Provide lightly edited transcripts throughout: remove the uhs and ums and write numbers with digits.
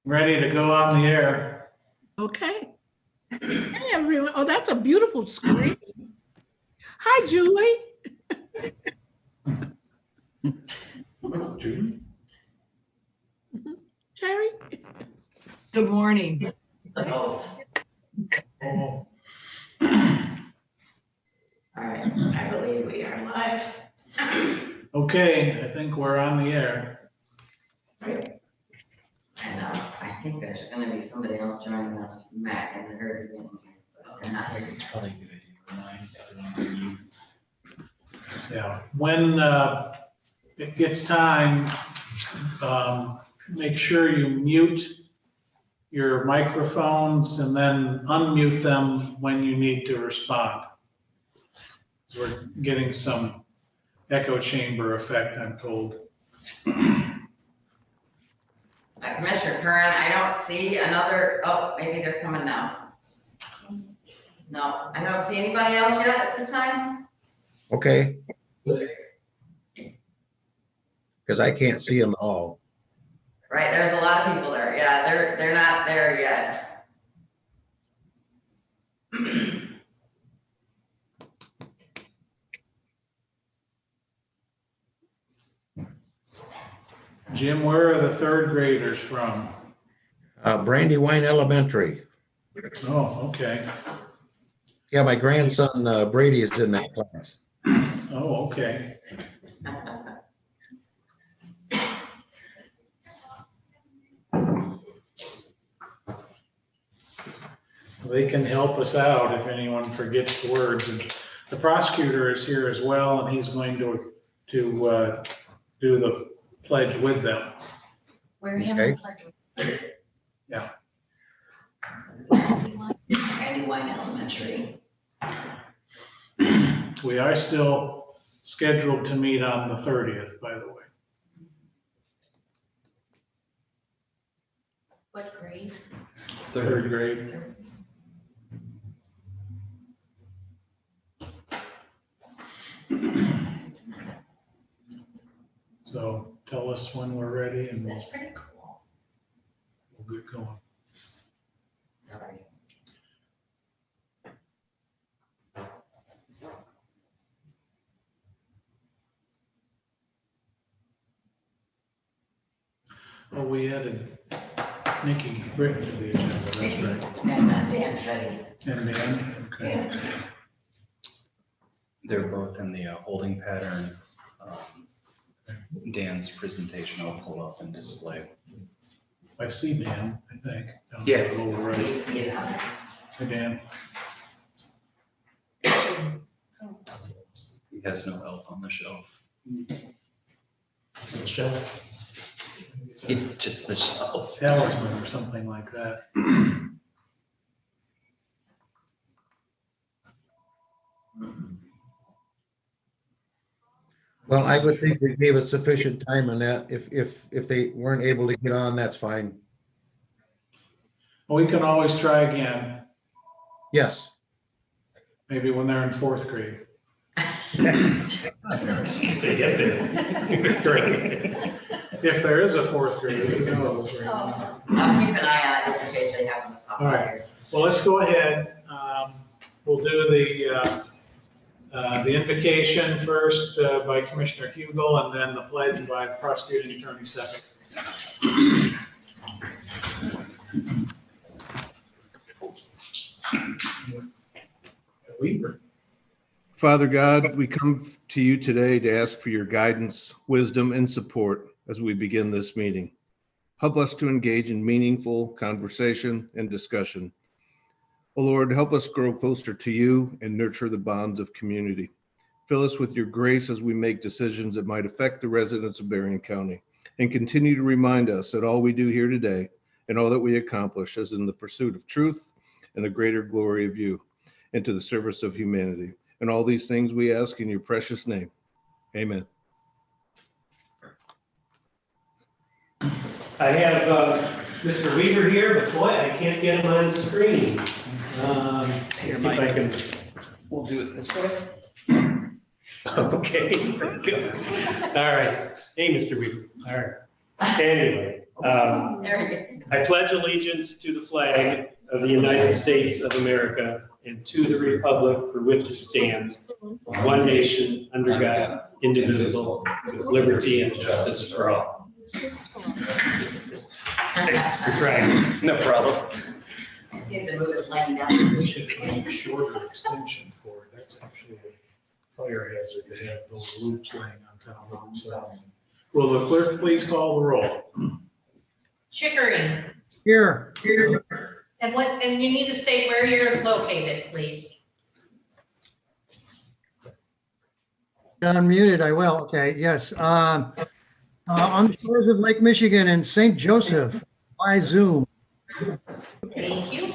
Ready to go on the air. Okay. Hey, everyone. Oh, that's a beautiful screen. Hi, Julie. Judy? Terry? Good morning. Oh. All right, I believe we are live. Okay, I think we're on the air. And I think there's gonna be somebody else joining us, Matt, in the very beginning here, but they're not here. It's probably a good idea to remind everyone to mute. Yeah, when it gets time, make sure you mute your microphones and then unmute them when you need to respond. So we're getting some echo chamber effect, I'm told. Commissioner Curran, I don't see another, oh, maybe they're coming now. No, I don't see anybody else yet at this time. Okay. Because I can't see them all. Right, there's a lot of people there. Yeah, they're not there yet. Jim, where are the third graders from? Brandywine Elementary. Oh, okay. Yeah, my grandson Brady is in that class. Oh, okay. They can help us out if anyone forgets the words. And the prosecutor is here as well, and he's going to do the pledge with them. Where Okay. Yeah. Brandywine Elementary. We are still scheduled to meet on the 30th, by the way. What grade? Third grade. So tell us when we're ready and That's pretty cool. we'll get going. Sorry. Oh, we added Nikki Britton to the agenda, that's right. And Dan Fetty. And Dan, okay. Yeah. They're both in the holding pattern. Dan's presentation I'll pull up and display. I see Dan, I think. down Yeah. the lower right. He's on there. Hey, Dan. He has no elf on the shelf. Shelf. Just the shelf. Talisman or something like that. Well, I would think we gave it sufficient time on that. If they weren't able to get on, that's fine. We can always try again, Yes. maybe when they're in fourth grade. They get there. Great. If there is a fourth grade, who knows right now. I'll keep an eye on it just in case they happen to stop All right. here. Well, let's go ahead. We'll do the invocation first by Commissioner Hugel and then the pledge by the prosecuting attorney second. Weaver. Father God, we come to you today to ask for your guidance, wisdom, and support as we begin this meeting. Help us to engage in meaningful conversation and discussion. O Lord, help us grow closer to you and nurture the bonds of community. Fill us with your grace as we make decisions that might affect the residents of Berrien County, and continue to remind us that all we do here today and all that we accomplish is in the pursuit of truth and the greater glory of you, and to the service of humanity. And all these things we ask in your precious name. Amen. I have Mr. Weaver here, but boy, I can't get him on the screen. Let's see if I can. We'll do it this way. Okay, good. All right. Hey, Mr. Weaver. All right. Anyway, There you I pledge allegiance to the flag of the United States of America and to the republic for which it stands, one nation, under God, indivisible, with liberty and justice for all. Thanks for trying. No problem. I just need to move it laying down. We should have a shorter extension cord. That's actually a fire hazard to have those loops laying on top of themselves. Will the clerk please call the roll? Checkering. Here. And you need to state where you're located, please. Unmuted, I will. Okay, yes. On the shores of Lake Michigan and St. Joseph by Zoom. Thank you.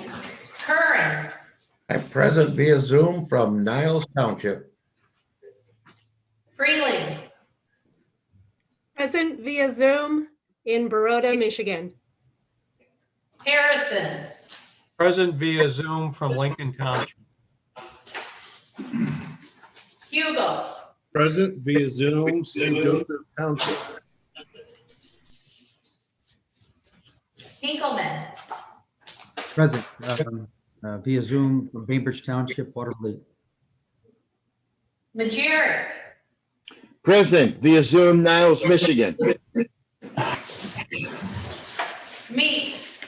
Curran. I'm present via Zoom from Niles Township. Freeling. Present via Zoom in Baroda, Michigan. Harrison. Present via Zoom from Lincoln Township. Hugo. Present via Zoom, St. Joseph Township. Hinkleman. Present via Zoom from Bainbridge Township, Waterloo. Majeric. Present via Zoom, Niles, Michigan. Meeks.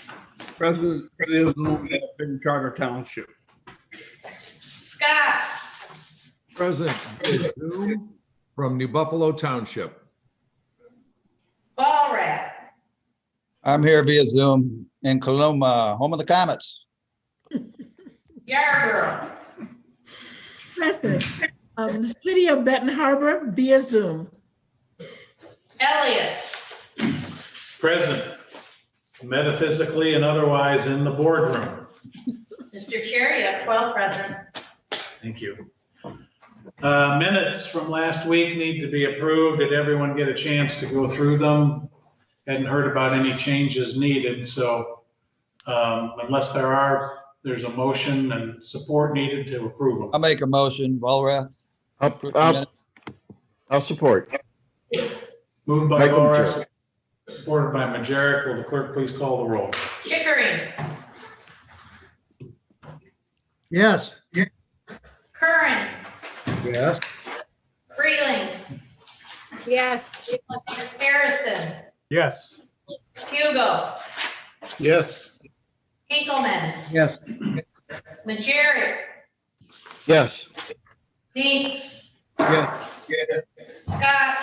Present via Zoom at Big Charter Township. Scott. Present via Zoom from New Buffalo Township. Ballrat. I'm here via Zoom in Coloma, home of the Comets. Yarborough. Present. The city of Benton Harbor via Zoom. Elliott. Present, metaphysically and otherwise in the boardroom. Mr. Chair, you have 12 present. Thank you. Minutes from last week need to be approved. Did everyone get a chance to go through them? Hadn't heard about any changes needed, so unless there's a motion and support needed to approve them. I'll make a motion, Walrath. I'll support. Moved by Make 'em Boras, sure. supported by Majeric. Will the clerk please call the roll? Checkering. Yes. Curran. Yes. Freeling. Yes. Harrison. Yes. Hugo. Yes. Hinkleman. Yes. Majeric. Yes. Meeks. Yes. Scott.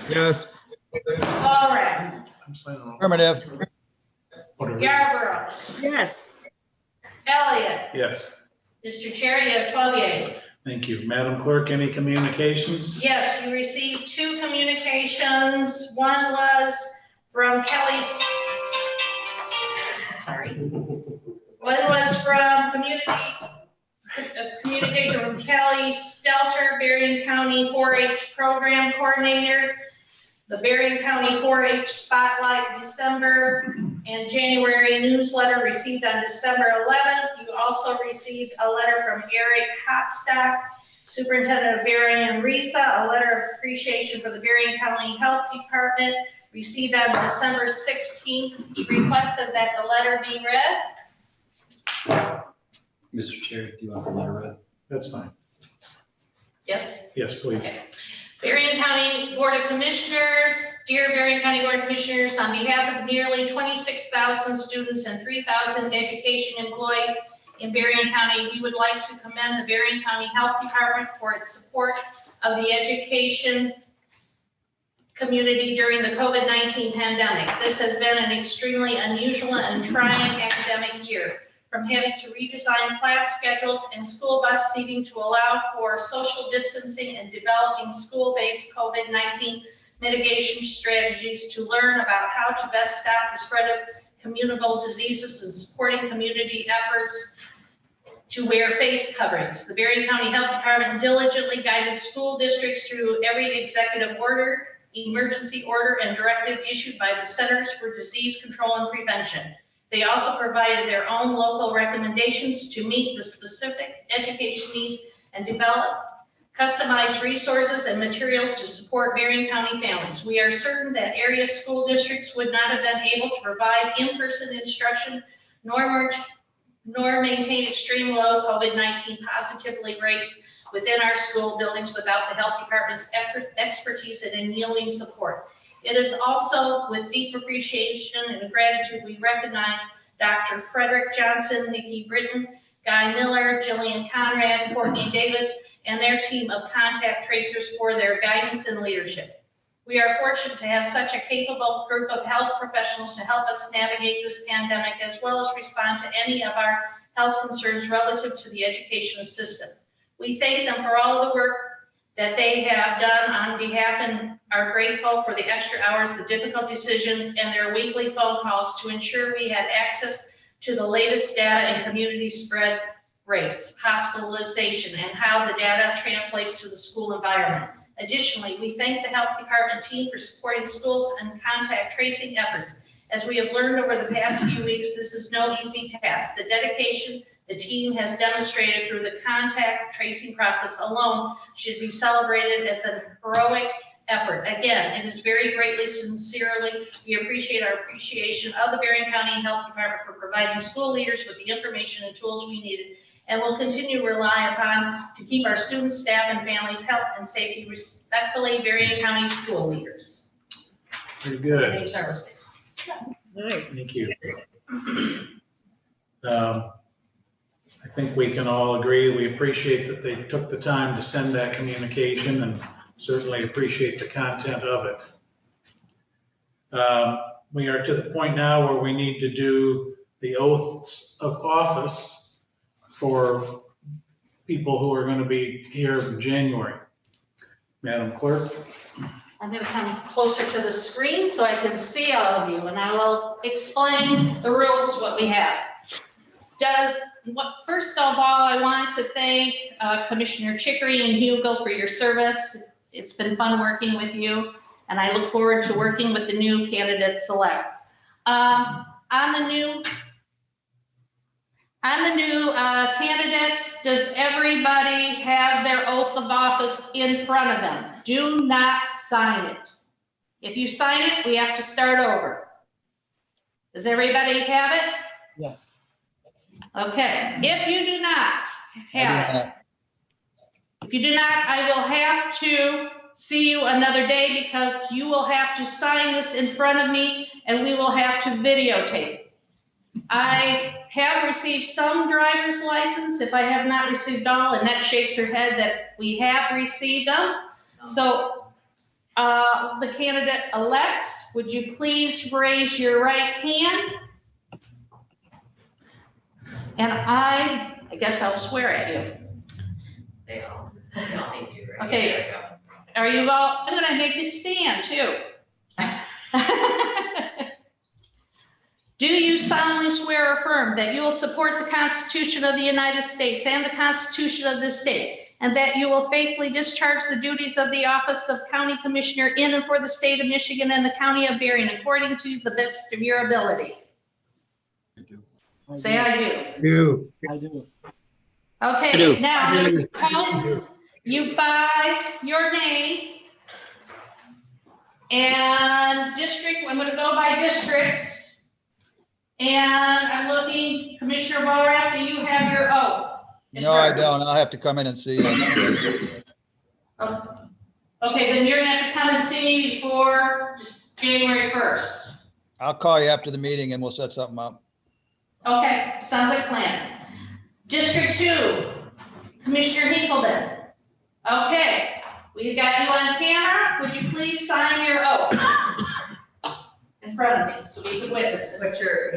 Yes. Ballrat. I'm signing off. Affirmative. Whatever. Yarborough. Yes. Elliott. Yes, Mr. Chair, you have 12 yeas. thank you. Madam Clerk, any communications? Yes, you received 2 communications. One was from Kelly. Sorry. One was from communication from Kelly Stelter, Berrien County 4-H Program Coordinator. The Berrien County 4-H Spotlight December and January newsletter received on December 11th. You also received a letter from Eric Hopstock, Superintendent of Berrien and RESA, a letter of appreciation for the Berrien County Health Department received on December 16th. He requested that the letter be read. Mr. Chair, do you want the letter read? That's fine. Yes. Yes, please. Okay. Berrien County Board of Commissioners, dear Berrien County Board of Commissioners, on behalf of nearly 26,000 students and 3,000 education employees in Berrien County, we would like to commend the Berrien County Health Department for its support of the education community during the COVID-19 pandemic. This has been an extremely unusual and trying academic year. From having to redesign class schedules and school bus seating to allow for social distancing and developing school-based COVID-19 mitigation strategies to learn about how to best stop the spread of communicable diseases and supporting community efforts to wear face coverings. The Berrien County Health Department diligently guided school districts through every executive order, emergency order, and directive issued by the Centers for Disease Control and Prevention. They also provided their own local recommendations to meet the specific education needs and develop customized resources and materials to support Berrien County families. We are certain that area school districts would not have been able to provide in-person instruction nor maintain extreme low COVID-19 positivity rates within our school buildings without the health department's expertise and unyielding support. It is also with deep appreciation and gratitude we recognize Dr. Frederick Johnson, Nikki Britton, Guy Miller, Jillian Conrad, Courtney Davis, and their team of contact tracers for their guidance and leadership. We are fortunate to have such a capable group of health professionals to help us navigate this pandemic, as well as respond to any of our health concerns relative to the education system. We thank them for all of the work that they have done on behalf and are grateful for the extra hours, the difficult decisions, and their weekly phone calls to ensure we had access to the latest data and community spread rates, hospitalization, and how the data translates to the school environment. Additionally, we thank the health department team for supporting schools and contact tracing efforts. As we have learned over the past few weeks, this is no easy task. The dedication the team has demonstrated through the contact tracing process alone should be celebrated as a heroic effort. Again, it is very greatly, sincerely, we appreciate our appreciation of the Berrien County Health Department for providing school leaders with the information and tools we needed and will continue to rely upon to keep our students, staff, and families' health and safety. Respectfully, Berrien County school leaders. Very good. Names are listed. Nice. Thank you. I think we can all agree, we appreciate that they took the time to send that communication and certainly appreciate the content of it. We are to the point now where we need to do the oaths of office for people who are going to be here in January. Madam Clerk. I'm going to come closer to the screen so I can see all of you, and I will explain the rules, what we have. First of all, I want to thank Commissioner Checkering and Hugo for your service. It's been fun working with you, and I look forward to working with the new candidate select. On the new candidates, does everybody have their oath of office in front of them? Do not sign it. If you sign it, we have to start over. Does everybody have it? Yes. Okay, if you do not have it, if you do not, I will have to see you another day because you will have to sign this in front of me and we will have to videotape. I have received some driver's license. If I have not received all, Annette shakes her head that we have received them. So the candidate-elects, would you please raise your right hand? And I guess I'll swear at you. They all need to, right? Okay. There we go. Are you all, I'm gonna make you stand too. Do you solemnly swear or affirm that you will support the Constitution of the United States and the Constitution of this state, and that you will faithfully discharge the duties of the office of County Commissioner in and for the state of Michigan and the County of Berrien according to the best of your ability? Say I do. I do. Okay, I do. now I'm going to call you by your name and district. I'm going to go by districts. And I'm looking, Commissioner Borath, do you have your oath? No, I don't. I'll have to come in and see you. Okay, then you're going to have to come and see me before January 1st. I'll call you after the meeting and we'll set something up. Okay, sounds like a plan. District 2, Commissioner Hinkleman. Okay, we got you on camera. Would you please sign your oath in front of me so we can witness it? Put your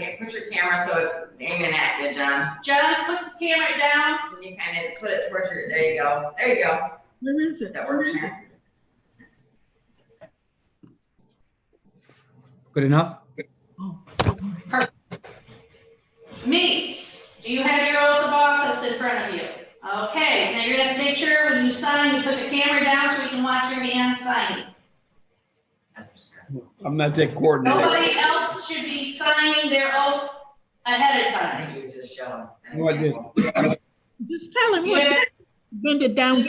camera so it's aiming at you, John. John, put the camera down. Can you kind of put it towards your, there you go. There you go. Where is it? That works, Sharon. Good enough? Perfect. Meeks, do you have your oath of office in front of you? Okay, now you're gonna have to make sure when you sign, you put the camera down so we can watch your hand signing. I'm not that coordinated. Nobody else should be signing their oath ahead of time. You just show them. No, I didn't. Just tell him what. Bend it down.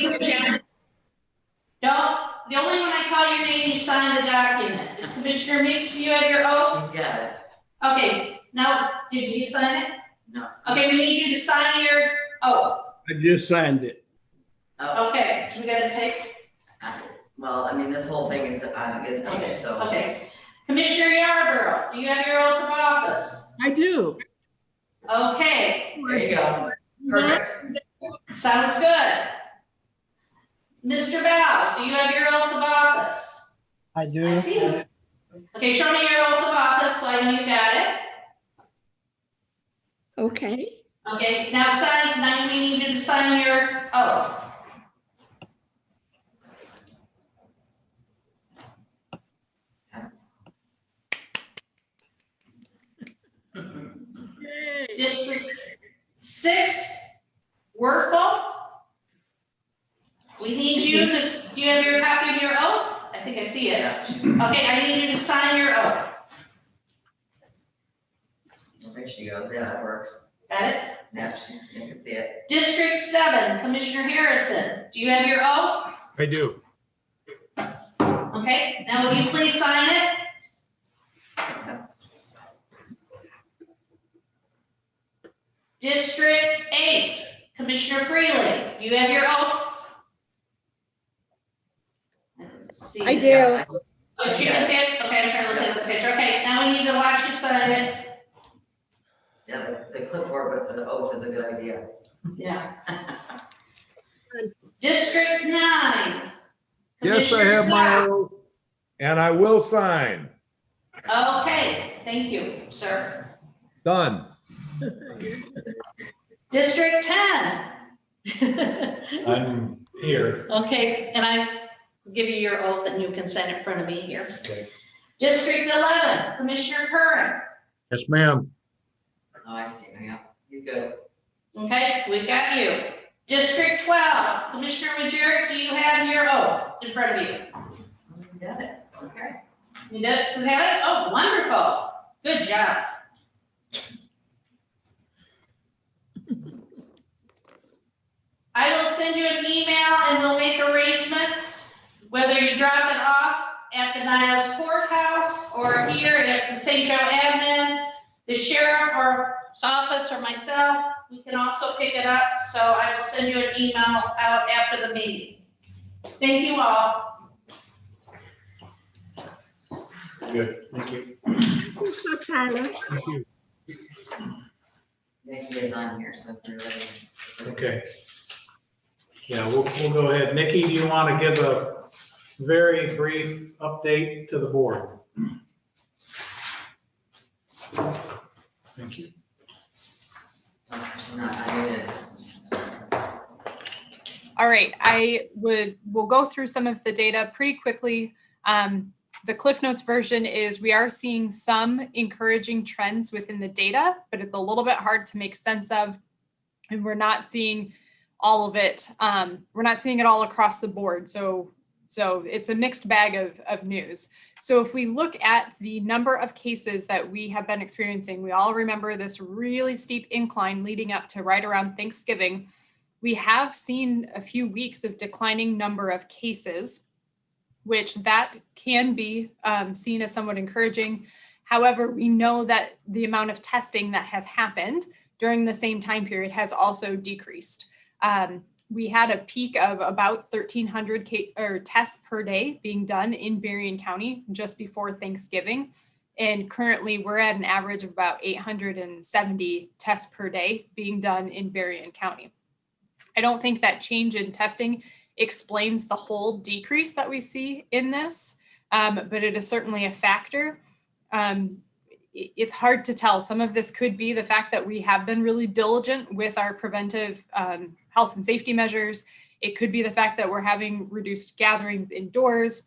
The only when I call your name, you sign the document. Is Commissioner Meeks, do you have your oath? He's got it. Okay, now, did you sign it? No. Okay, we need you to sign your oath. I just signed it. Oh, Okay, we got to take, well, I mean, this whole thing is taped, so. okay. Commissioner Yarborough, do you have your oath of office? I do. Okay, There you go. Perfect. sounds good. Mr. Val, do you have your oath of office? I I do. see it. Okay, show me your oath of office so I know you got it. Okay. Okay, now sign, now we need you to sign your oath. Yay. District 6, Werfel. We need you to, do you have your copy of your oath? I think I see it. Okay, I need you to sign your oath. There she goes. Yeah, that works. Got it? Yeah, you can see it. District 7, Commissioner Harrison, do you have your oath? I do. Okay, now will you please sign it? District 8, Commissioner Freeling, do you have your oath? Let's see. I do. Oh, she can see it? Okay, I'm trying to look at the picture. Okay, now we need to watch you sign it. Yeah, the clipboard with the oath is a good idea. Yeah. District 9. Yes, I Commissioner have my Scott. oath, and I will sign. Okay, thank you, sir. Done. District 10. I'm here. Okay, and I give you your oath and you can sign in front of me here. Okay. District 11, Commissioner Curran. Yes, ma'am. Oh, I see. Yeah, he's good. Okay, we've got you. District 12, Commissioner Majerick, do you have your oath in front of you? You got it. Okay. You does have it? Oh, wonderful. Good job. I will send you an email and we'll make arrangements, whether you drop it off at the Niles Courthouse or here at the St. Joe Admin, the sheriff or office or myself. We can also pick it up. So I will send you an email out after the meeting. Thank you all. Good, thank you. Tyler. Thank you. Nikki is on here, so if you're ready. Okay. Yeah, we'll go ahead. Nikki, do you want to give a very brief update to the board? Thank you. All right, we'll go through some of the data pretty quickly. The Cliff Notes version is we are seeing some encouraging trends within the data, but it's a little bit hard to make sense of, and we're not seeing all of it. We're not seeing it all across the board. So it's a mixed bag of news. So if we look at the number of cases that we have been experiencing, we all remember this really steep incline leading up to right around Thanksgiving. We have seen a few weeks of declining number of cases, which that can be seen as somewhat encouraging. However, we know that the amount of testing that has happened during the same time period has also decreased. We had a peak of about 1,300 tests per day being done in Berrien County just before Thanksgiving. And currently we're at an average of about 870 tests per day being done in Berrien County. I don't think that change in testing explains the whole decrease that we see in this, but it is certainly a factor. It's hard to tell. Some of this could be the fact that we have been really diligent with our preventive health and safety measures. It could be the fact that we're having reduced gatherings indoors.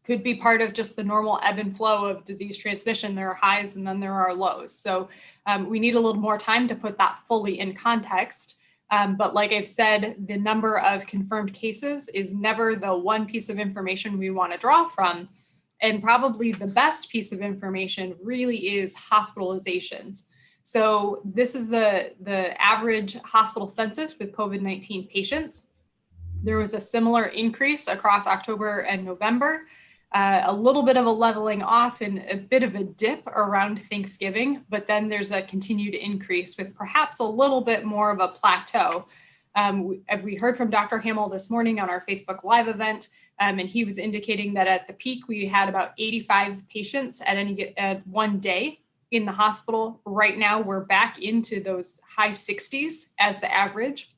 Could be part of just the normal ebb and flow of disease transmission. There are highs and then there are lows. So we need a little more time to put that fully in context. But like I've said, the number of confirmed cases is never the one piece of information we want to draw from. And probably the best piece of information really is hospitalizations. So this is the average hospital census with COVID-19 patients. There was a similar increase across October and November, a little bit of a leveling off and a bit of a dip around Thanksgiving, but then there's a continued increase with perhaps a little bit more of a plateau. We heard from Dr. Hamill this morning on our Facebook Live event, and he was indicating that at the peak, we had about 85 patients at one day in the hospital. Right now, we're back into those high 60s as the average,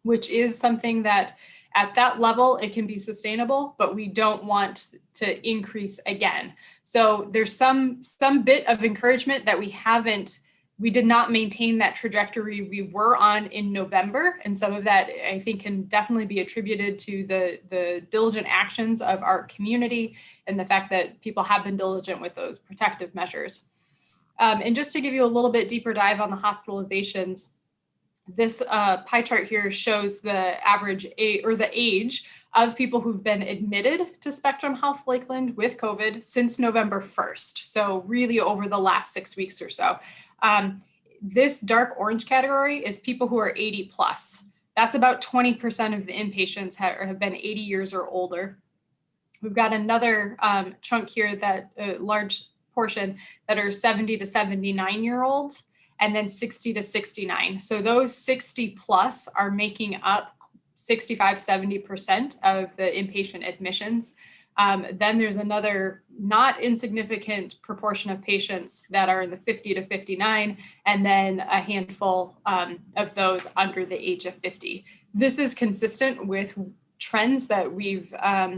which is something that at that level, it can be sustainable, but we don't want to increase again. So there's some bit of encouragement that we did not maintain that trajectory we were on in November. And some of that I think can definitely be attributed to the diligent actions of our community and the fact that people have been diligent with those protective measures. And just to give you a little bit deeper dive on the hospitalizations, this pie chart here shows the average age of people who've been admitted to Spectrum Health Lakeland with COVID since November 1st. So really over the last 6 weeks or so. This dark orange category is people who are 80 plus. That's about 20% of the inpatients have been 80 years or older. We've got another chunk here, that large portion that are 70 to 79-year-olds, and then 60 to 69. So those 60 plus are making up 65, 70% of the inpatient admissions. Then there's another not insignificant proportion of patients that are in the 50 to 59, and then a handful of those under the age of 50. This is consistent with trends that we've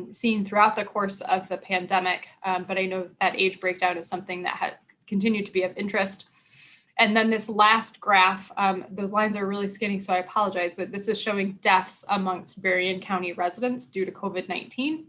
seen throughout the course of the pandemic, but I know that age breakdown is something that has continued to be of interest. And then this last graph, those lines are really skinny, so I apologize, but this is showing deaths amongst Berrien County residents due to COVID-19.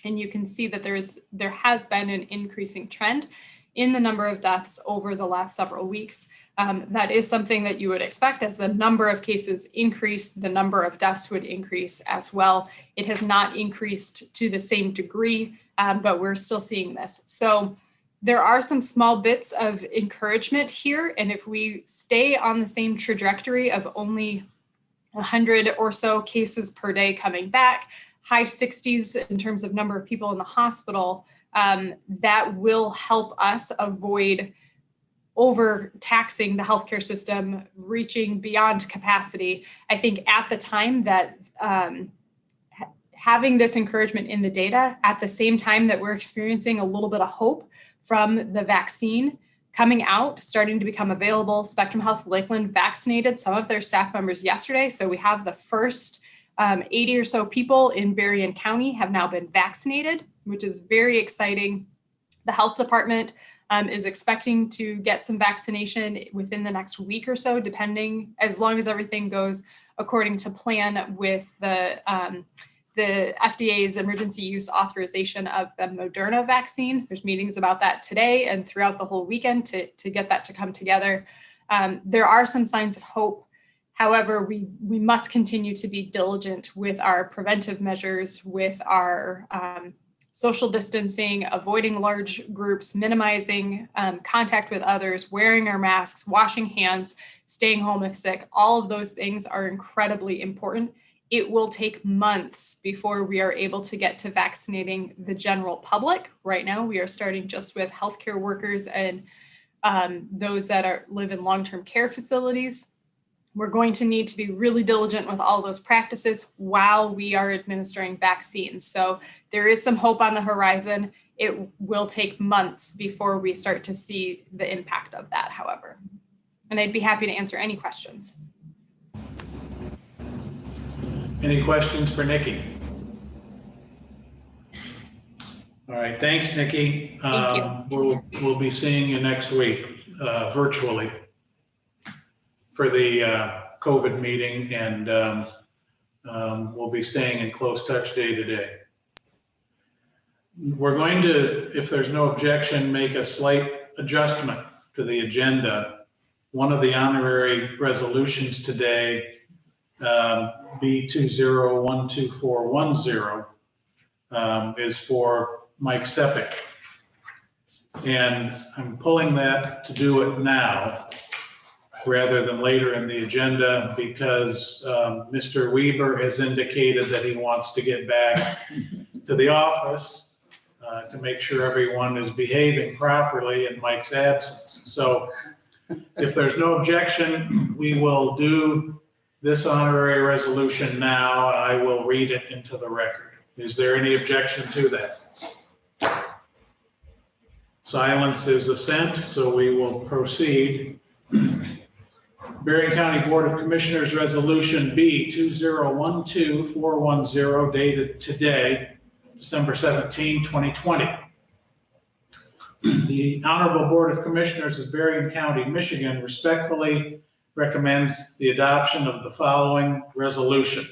And you can see that there has been an increasing trend in the number of deaths over the last several weeks. That is something that you would expect. As the number of cases increase, the number of deaths would increase as well. It has not increased to the same degree, but we're still seeing this. So there are some small bits of encouragement here. And if we stay on the same trajectory of only 100 or so cases per day coming back, high 60s in terms of number of people in the hospital, that will help us avoid overtaxing the healthcare system, reaching beyond capacity. I think at the time that having this encouragement in the data, at the same time that we're experiencing a little bit of hope from the vaccine coming out, starting to become available. Spectrum Health Lakeland vaccinated some of their staff members yesterday. So we have the first 80 or so people in Berrien County have now been vaccinated, which is very exciting. The health department is expecting to get some vaccination within the next week or so, depending, as long as everything goes according to plan with the FDA's emergency use authorization of the Moderna vaccine. There's meetings about that today and throughout the whole weekend to get that to come together. There are some signs of hope. However, we must continue to be diligent with our preventive measures, with our social distancing, avoiding large groups, minimizing contact with others, wearing our masks, washing hands, staying home if sick. All of those things are incredibly important. It will take months before we are able to get to vaccinating the general public. Right now, we are starting just with healthcare workers and those that live in long-term care facilities. We're going to need to be really diligent with all those practices while we are administering vaccines. So there is some hope on the horizon. It will take months before we start to see the impact of that, however. And I'd be happy to answer any questions. Any questions for Nikki? All right, thanks, Nikki. Thank you. We'll be seeing you next week virtually for the COVID meeting, and we'll be staying in close touch day to day. We're going to, if there's no objection, make a slight adjustment to the agenda. One of the honorary resolutions today, B20124110, is for Mike Sepik. And I'm pulling that to do it now. rather than later in the agenda because Mr. Weber has indicated that he wants to get back to the office to make sure everyone is behaving properly in Mike's absence. So if there's no objection, we will do this honorary resolution now, and I will read it into the record. Is there any objection to that? Silence is assent, so we will proceed. Berrien County Board of Commissioners Resolution B 2012410 dated today, December 17, 2020. The Honorable Board of Commissioners of Berrien County, Michigan respectfully recommends the adoption of the following resolution.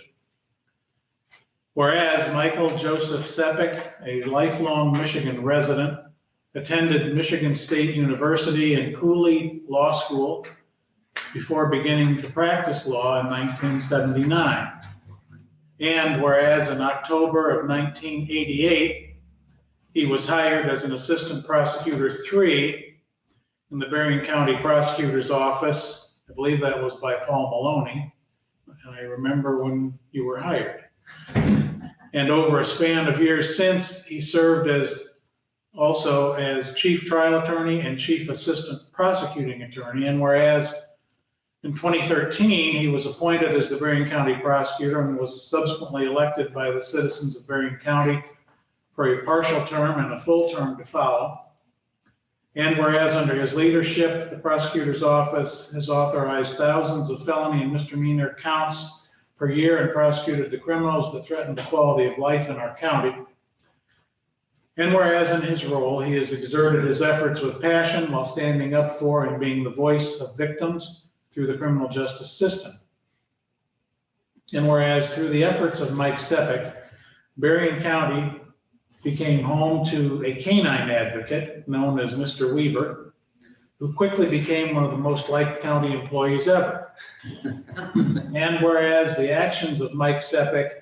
Whereas Michael Joseph Sepik, a lifelong Michigan resident, attended Michigan State University and Cooley Law School before beginning to practice law in 1979. And whereas in October of 1988, he was hired as an Assistant Prosecutor 3 in the Berrien County Prosecutor's Office. I believe that was by Paul Maloney, and I remember when you were hired. And over a span of years since, he served also as Chief Trial Attorney and Chief Assistant Prosecuting Attorney. And whereas in 2013, he was appointed as the Berrien County Prosecutor and was subsequently elected by the citizens of Berrien County for a partial term and a full term to follow. And whereas under his leadership, the Prosecutor's Office has authorized thousands of felony and misdemeanor counts per year and prosecuted the criminals that threaten the quality of life in our county. And whereas in his role, he has exerted his efforts with passion while standing up for and being the voice of victims through the criminal justice system. And whereas through the efforts of Mike Sepik, Berrien County became home to a canine advocate known as Mr. Weber, who quickly became one of the most liked county employees ever. And whereas the actions of Mike Sepik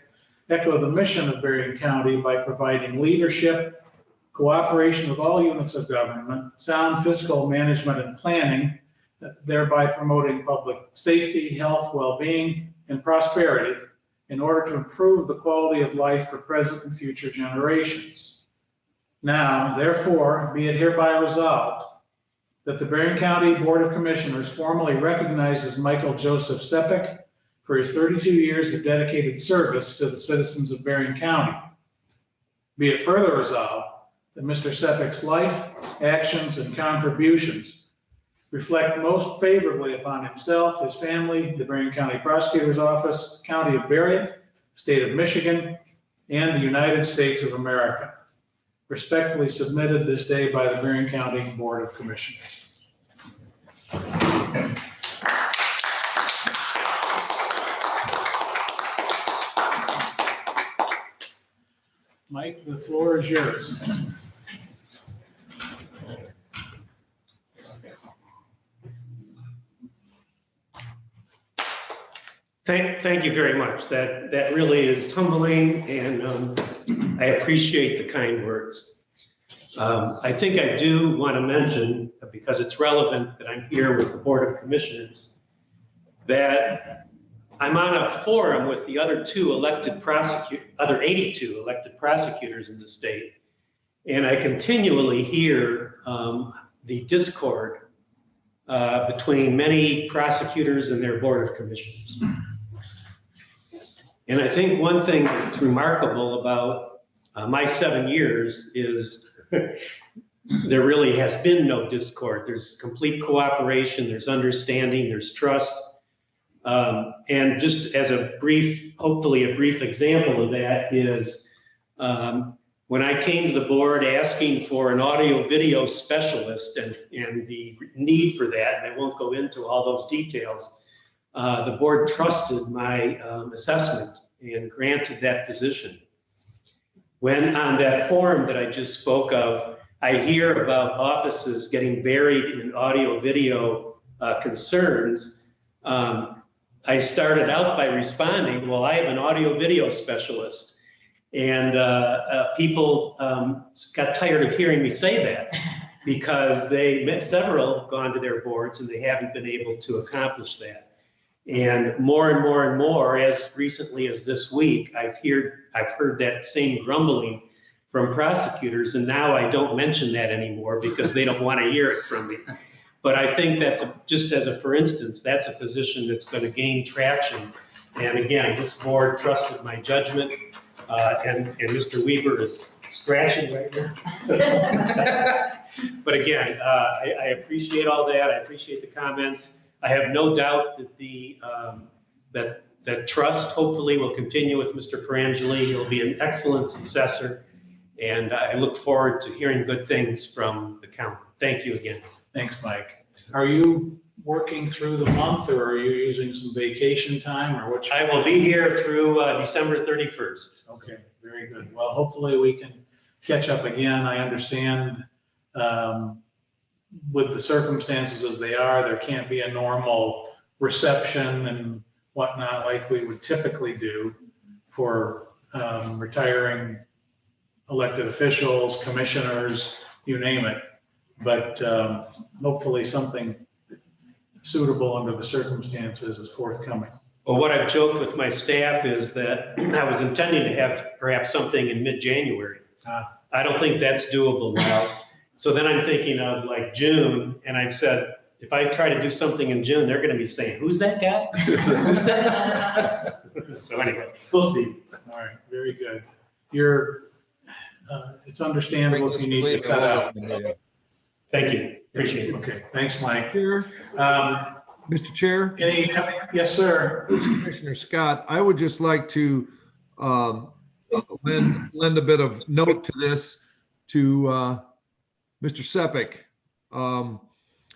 echo the mission of Berrien County by providing leadership, cooperation with all units of government, sound fiscal management and planning, thereby promoting public safety, health, well-being, and prosperity in order to improve the quality of life for present and future generations. Now, therefore, be it hereby resolved that the Berrien County Board of Commissioners formally recognizes Michael Joseph Sepik for his 32 years of dedicated service to the citizens of Berrien County. Be it further resolved that Mr. Sepik's life, actions, and contributions reflect most favorably upon himself, his family, the Berrien County Prosecutor's Office, County of Berrien, State of Michigan, and the United States of America. Respectfully submitted this day by the Berrien County Board of Commissioners. Mike, the floor is yours. Thank you very much. That really is humbling, and I appreciate the kind words. I think I do want to mention, because it's relevant that I'm here with the Board of Commissioners, that I'm on a forum with the other 82 elected prosecutors in the state, and I continually hear the discord between many prosecutors and their Board of Commissioners. And I think one thing that's remarkable about my 7 years is there really has been no discord. There's complete cooperation, there's understanding, there's trust. And just as a brief, hopefully a brief example of that is when I came to the board asking for an audio video specialist and the need for that, and I won't go into all those details, the board trusted my assessment and granted that position. When on that forum that I just spoke of, I hear about offices getting buried in audio video concerns, I started out by responding, well, I have an audio video specialist. And people got tired of hearing me say that. because several have gone to their boards and they haven't been able to accomplish that. And more, as recently as this week, I've heard that same grumbling from prosecutors, and now I don't mention that anymore because they don't want to hear it from me. But I think that's, just as a for instance, that's a position that's going to gain traction. And again, this board trusted my judgment, and Mr. Weber is scratching right now. But again, I appreciate all that. I appreciate the comments. I have no doubt that that trust hopefully will continue with Mr. Perangeli. He'll be an excellent successor, and I look forward to hearing good things from the county. Thank you again. Thanks, Mike. Are you working through the month, or are you using some vacation time, or what? I will be here through December 31st. Okay, very good. Well, hopefully we can catch up again. I understand with the circumstances as they are, there can't be a normal reception and whatnot like we would typically do for retiring elected officials, commissioners, you name it. But hopefully something suitable under the circumstances is forthcoming. Well, what I've joked with my staff is that I was intending to have perhaps something in mid-January. I don't think that's doable now. So then I'm thinking of like June, and I've said, if I try to do something in June, they're going to be saying, who's that guy? Who's that? So anyway, we'll see. All right, very good. It's understandable if you need to cut out. Thank you. Appreciate it. Okay, thanks, Mike. Chair, Mr. Chair. Yes, sir. This is Commissioner Scott. I would just like to lend a bit of note to this to Mr. Sepik.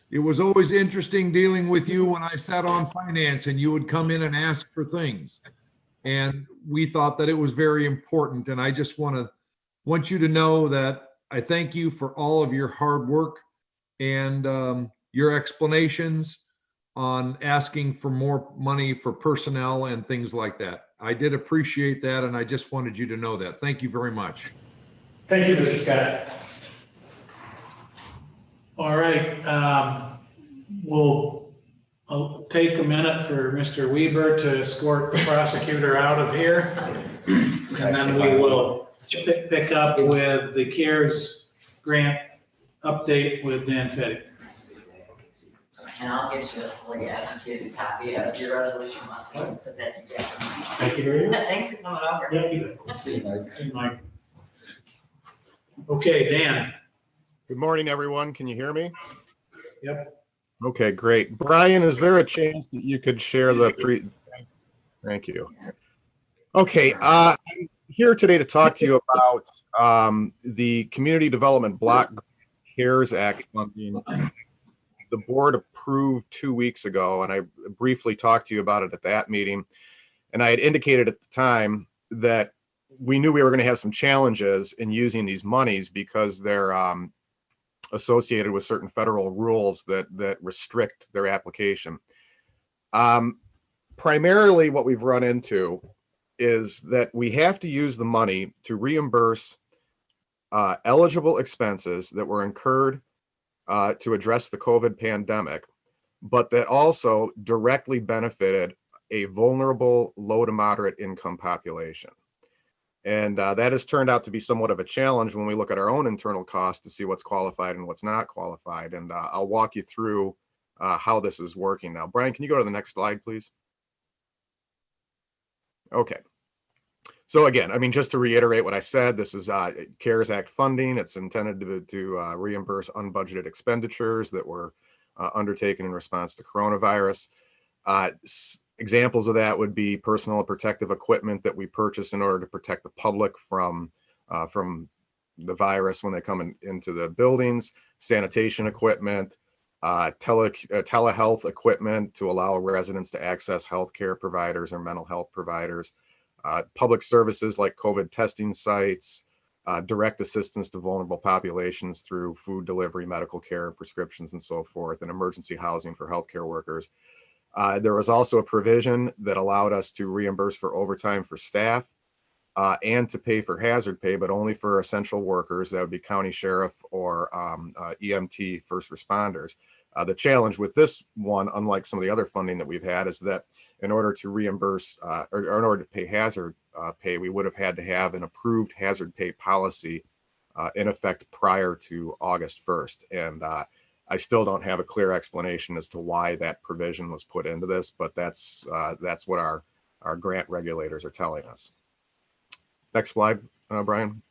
It was always interesting dealing with you when I sat on finance and you would come in and ask for things. And we thought that it was very important. And I just want you to know that I thank you for all of your hard work and your explanations on asking for more money for personnel and things like that. I did appreciate that, and I just wanted you to know that. Thank you very much. Thank you, Mr. Scott. All right, I'll take a minute for Mr. Weber to escort the prosecutor out of here. And then we will pick up with the CARES grant update with Dan Fetty. And I'll get you a fully executed copy of your resolution. Must put that together. Thank you very much. Thanks for coming over. Thank you. See you, Mike. Okay, Dan. Good morning, everyone. Can you hear me? Yep. Okay, great. Brian, is there a chance that you could share the Thank you. Okay, I'm here today to talk to you about the Community Development Block CARES Act funding. The board approved 2 weeks ago, and I briefly talked to you about it at that meeting. And I had indicated at the time that we knew we were going to have some challenges in using these monies because they're associated with certain federal rules that restrict their application. Primarily what we've run into is that we have to use the money to reimburse eligible expenses that were incurred to address the COVID pandemic, but that also directly benefited a vulnerable low to moderate income population. And that has turned out to be somewhat of a challenge when we look at our own internal costs to see what's qualified and what's not qualified. And I'll walk you through how this is working now. Brian, can you go to the next slide, please? Okay. So again, I mean, just to reiterate what I said, this is CARES Act funding. It's intended to reimburse unbudgeted expenditures that were undertaken in response to coronavirus. Examples of that would be personal protective equipment that we purchase in order to protect the public from the virus when they come into the buildings, sanitation equipment, telehealth equipment to allow residents to access healthcare providers or mental health providers, public services like COVID testing sites, direct assistance to vulnerable populations through food delivery, medical care, prescriptions, and so forth, and emergency housing for healthcare workers. There was also a provision that allowed us to reimburse for overtime for staff and to pay for hazard pay, but only for essential workers. That would be county sheriff or EMT first responders. The challenge with this one, unlike some of the other funding that we've had, is that in order to reimburse or in order to pay hazard pay, we would have had to have an approved hazard pay policy in effect prior to August 1st. And I still don't have a clear explanation as to why that provision was put into this, but that's what our grant regulators are telling us. Next slide, Brian.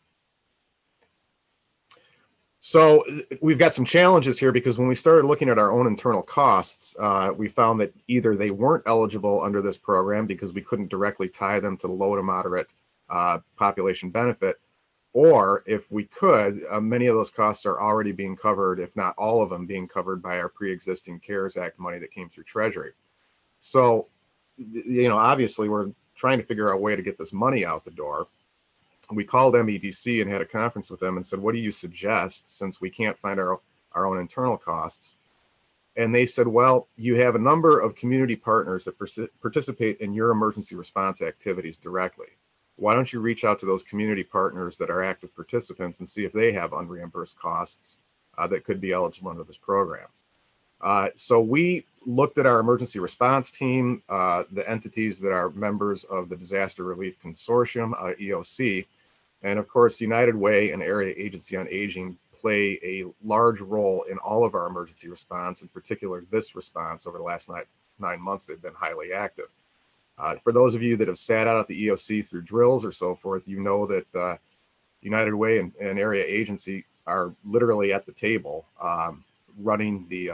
So we've got some challenges here because when we started looking at our own internal costs, we found that either they weren't eligible under this program because we couldn't directly tie them to the low to moderate population benefit, or if we could, many of those costs are already being covered, if not all of them being covered by our pre-existing CARES Act money that came through Treasury. So, obviously we're trying to figure out a way to get this money out the door. We called MEDC and had a conference with them and said, what do you suggest since we can't find our own internal costs? And they said, well, you have a number of community partners that participate in your emergency response activities directly. Why don't you reach out to those community partners that are active participants and see if they have unreimbursed costs that could be eligible under this program? So we looked at our emergency response team, the entities that are members of the Disaster Relief Consortium, EOC, and of course, United Way and Area Agency on Aging play a large role in all of our emergency response, in particular this response. Over the last 9 months, they've been highly active. For those of you that have sat out at the EOC through drills or so forth, you know that United Way and Area Agency are literally at the table running the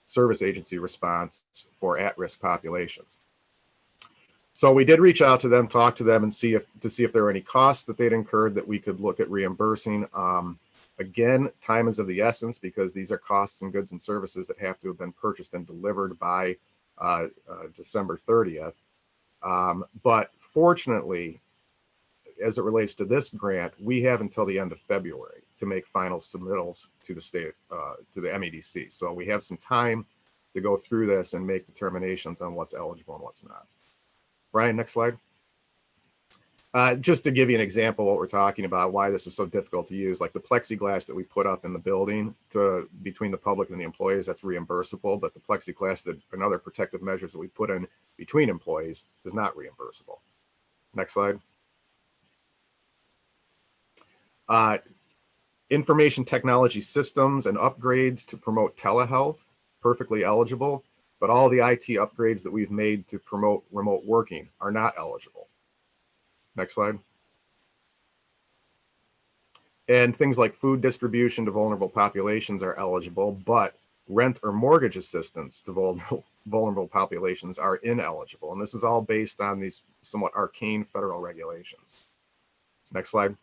service agency response for at-risk populations. So we did reach out to them, talk to them, and see if there were any costs that they'd incurred that we could look at reimbursing. Again, time is of the essence because these are costs and goods and services that have to have been purchased and delivered by December 30th. But fortunately, as it relates to this grant, we have until the end of February to make final submittals to the state, to the MEDC. So we have some time to go through this and make determinations on what's eligible and what's not. Brian, next slide. Just to give you an example of what we're talking about, why this is so difficult to use, like the plexiglass that we put up in the building between the public and the employees, that's reimbursable, but the plexiglass and other protective measures that we put in between employees is not reimbursable. Next slide. Information technology systems and upgrades to promote telehealth, perfectly eligible, but all the IT upgrades that we've made to promote remote working are not eligible. Next slide. And things like food distribution to vulnerable populations are eligible, but rent or mortgage assistance to vulnerable populations are ineligible. And this is all based on these somewhat arcane federal regulations. Next slide.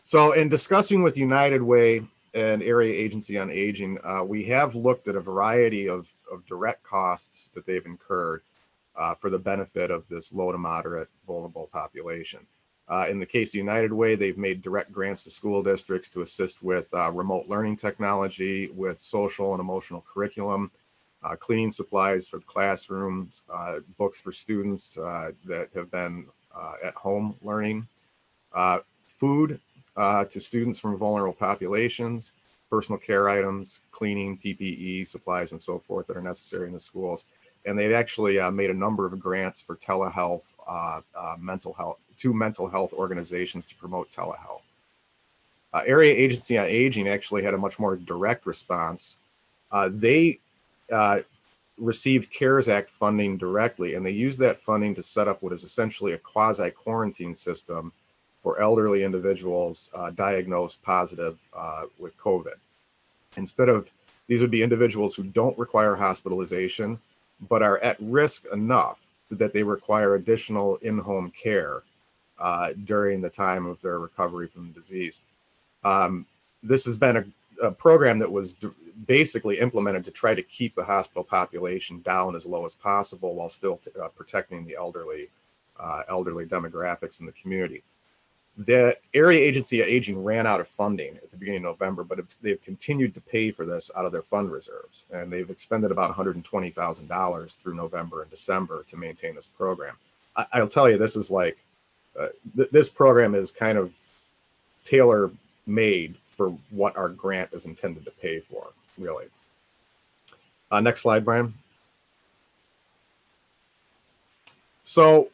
So in discussing with United Way and Area Agency on Aging, we have looked at a variety of direct costs that they've incurred for the benefit of this low to moderate vulnerable population. In the case of United Way, they've made direct grants to school districts to assist with remote learning technology, with social and emotional curriculum, cleaning supplies for the classrooms, books for students that have been at home learning, food to students from vulnerable populations, personal care items, cleaning, PPE, supplies, and so forth that are necessary in the schools. And they've actually made a number of grants for telehealth, mental health, to mental health organizations to promote telehealth. Area Agency on Aging actually had a much more direct response. They received CARES Act funding directly, and they used that funding to set up what is essentially a quasi-quarantine system for elderly individuals diagnosed positive with COVID. These would be individuals who don't require hospitalization, but are at risk enough that they require additional in-home care during the time of their recovery from the disease. This has been a program that was basically implemented to try to keep the hospital population down as low as possible while still protecting the elderly demographics in the community. The Area Agency on Aging ran out of funding at the beginning of November, but they've continued to pay for this out of their fund reserves, and they've expended about $120,000 through November and December to maintain this program. I'll tell you, this is like, this program is kind of tailor made for what our grant is intended to pay for, really. Next slide, Brian. So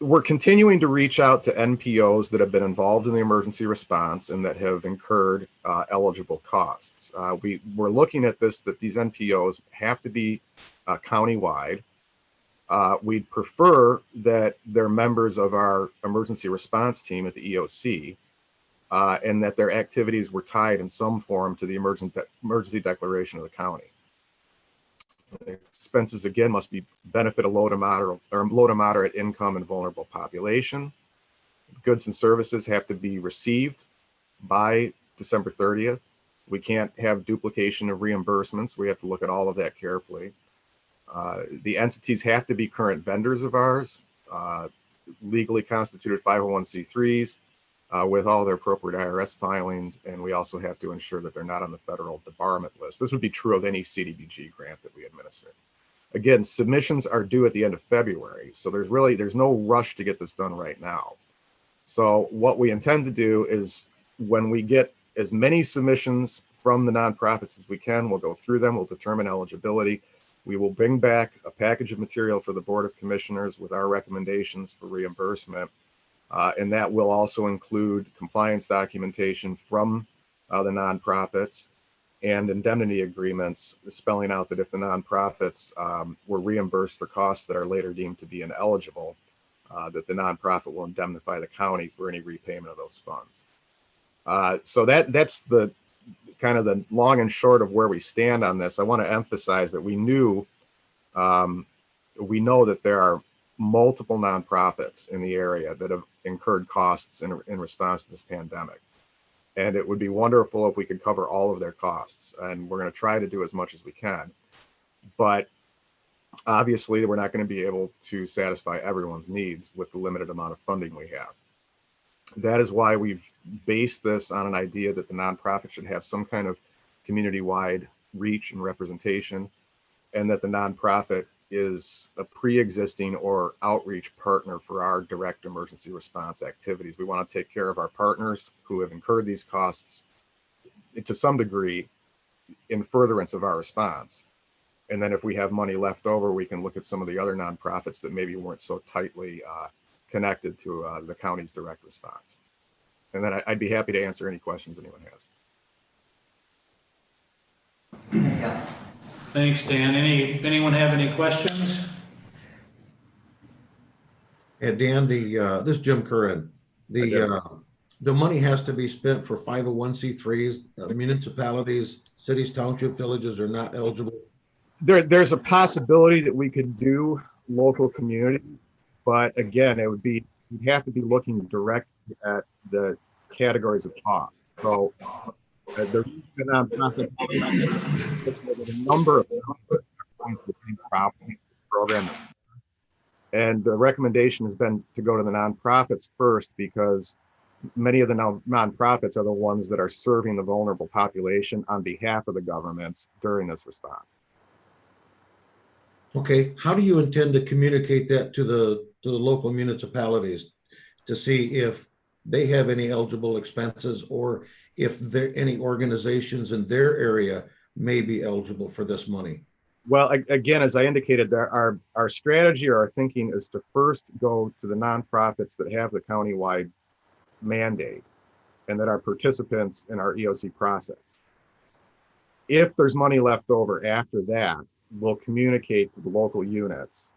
we're continuing to reach out to NPOs that have been involved in the emergency response and that have incurred eligible costs. We're looking at this, that these NPOs have to be countywide. We'd prefer that they're members of our emergency response team at the EOC, and that their activities were tied in some form to the emergency declaration of the county. Expenses, again, must be benefit a low to moderate income and vulnerable population. Goods and services have to be received by December 30th. We can't have duplication of reimbursements. We have to look at all of that carefully. The entities have to be current vendors of ours, legally constituted 501c3s, with all their appropriate IRS filings, and we also have to ensure that they're not on the federal debarment list. This would be true of any CDBG grant that we administer. Again, submissions are due at the end of February, so there's no rush to get this done right now. So what we intend to do is, when we get as many submissions from the nonprofits as we can, we'll go through them, we'll determine eligibility. We will bring back a package of material for the Board of Commissioners with our recommendations for reimbursement. And that will also include compliance documentation from the nonprofits and indemnity agreements, spelling out that if the nonprofits were reimbursed for costs that are later deemed to be ineligible, that the nonprofit will indemnify the county for any repayment of those funds. So that's the kind of the long and short of where we stand on this. I want to emphasize that we know that there are multiple nonprofits in the area that have incurred costs in response to this pandemic. And it would be wonderful if we could cover all of their costs. And we're going to try to do as much as we can. But obviously, we're not going to be able to satisfy everyone's needs with the limited amount of funding we have. That is why we've based this on an idea that the nonprofit should have some kind of community-wide reach and representation, and that the nonprofit is a pre-existing or outreach partner for our direct emergency response activities. We want to take care of our partners who have incurred these costs to some degree in furtherance of our response. And then if we have money left over, we can look at some of the other nonprofits that maybe weren't so tightly connected to the county's direct response. And then I'd be happy to answer any questions anyone has. Thanks, Dan. Anyone have any questions? And Dan, this is Jim Curran. The money has to be spent for 501c3s. Municipalities, cities, townships, villages are not eligible. There's a possibility that we could do local community, but again, you'd have to be looking directly at the categories of cost. So there's a number of program, and the recommendation has been to go to the nonprofits first, because many of the nonprofits are the ones that are serving the vulnerable population on behalf of the governments during this response. Okay, how do you intend to communicate that to the local municipalities to see if they have any eligible expenses, or if there any organizations in their area may be eligible for this money? Well, again, as I indicated, our strategy or our thinking is to first go to the nonprofits that have the countywide mandate and that are participants in our EOC process. If there's money left over after that, we'll communicate to the local units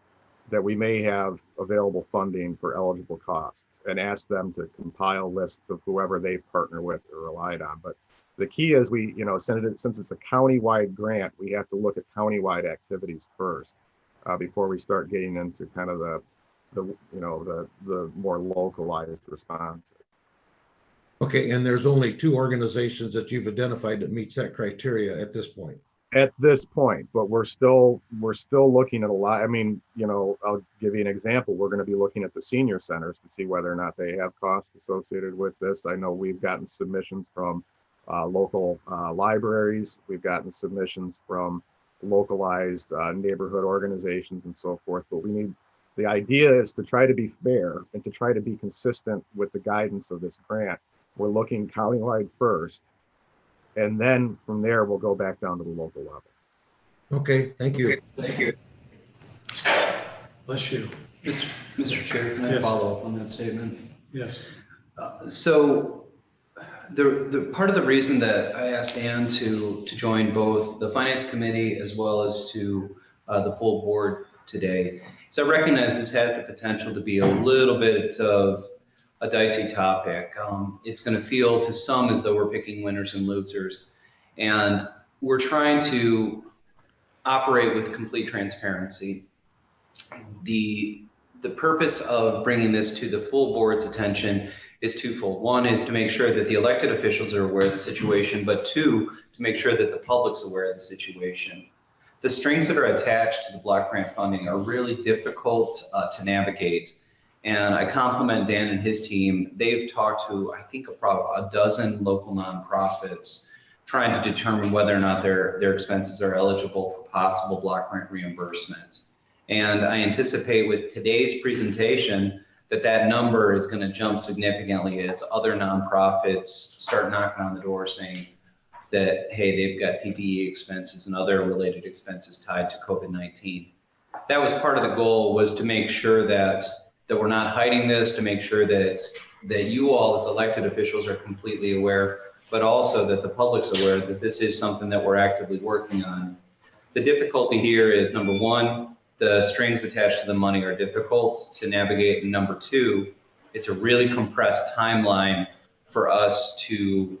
that we may have available funding for eligible costs and ask them to compile lists of whoever they partner with or relied on. But the key is since it's a countywide grant, we have to look at countywide activities first before we start getting into kind of the more localized response. Okay, and there's only 2 organizations that you've identified that meets that criteria at this point. At this point, but we're still looking at a lot. I mean, I'll give you an example. We're going to be looking at the senior centers to see whether or not they have costs associated with this. I know we've gotten submissions from local libraries. We've gotten submissions from localized neighborhood organizations and so forth, but we The idea is to try to be fair and to try to be consistent with the guidance of this grant. We're looking countywide first, and then from there, we'll go back down to the local level. Okay, thank you. Thank you. Bless you. Mr. Chair, can I Yes. follow up on that statement? Yes. So the part of the reason that I asked Ann to join both the Finance Committee as well as to the full board today is I recognize this has the potential to be a little bit of a dicey topic. It's going to feel to some as though we're picking winners and losers. And we're trying to operate with complete transparency. The purpose of bringing this to the full board's attention is twofold. One is to make sure that the elected officials are aware of the situation, but two, to make sure that the public's aware of the situation. The strings that are attached to the block grant funding are really difficult to navigate. And I compliment Dan and his team. They've talked to, I think, about a dozen local nonprofits trying to determine whether or not their expenses are eligible for possible block grant reimbursement. And I anticipate with today's presentation that number is going to jump significantly as other nonprofits start knocking on the door saying that, hey, they've got PPE expenses and other related expenses tied to COVID-19. That was part of the goal, was to make sure that we're not hiding this, to make sure that you all as elected officials are completely aware, but also that the public's aware that this is something that we're actively working on. The difficulty here is, number one, the strings attached to the money are difficult to navigate. And number two, it's a really compressed timeline for us to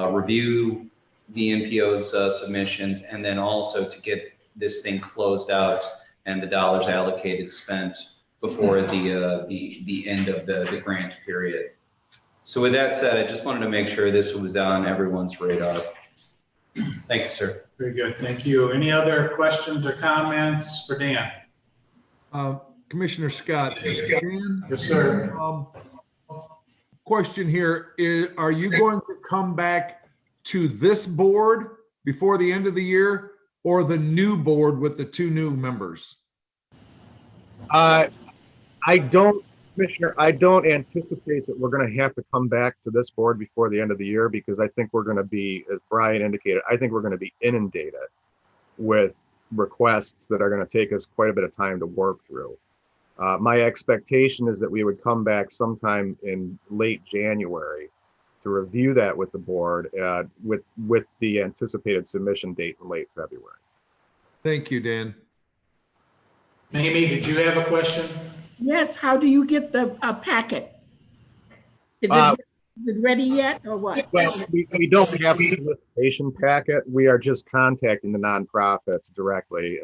review the NPO's submissions, and then also to get this thing closed out and the dollars allocated spent before the end of the grant period. So with that said, I just wanted to make sure this was on everyone's radar. Thank you, sir. Very good. Thank you. Any other questions or comments for Dan? Commissioner Scott. Dan? Yes, sir. Question here is, are you going to come back to this board before the end of the year, or the new board with the 2 new members? Commissioner, I don't anticipate that we're going to have to come back to this board before the end of the year, because I think we're going to be, as Brian indicated, I think we're going to be inundated with requests that are going to take us quite a bit of time to work through. My expectation is that we would come back sometime in late January to review that with the board, with the anticipated submission date in late February. Thank you, Dan. Mamie, did you have a question? Yes, how do you get the packet? Is it ready yet or what? Well, we don't have a solicitation packet. We are just contacting the nonprofits directly.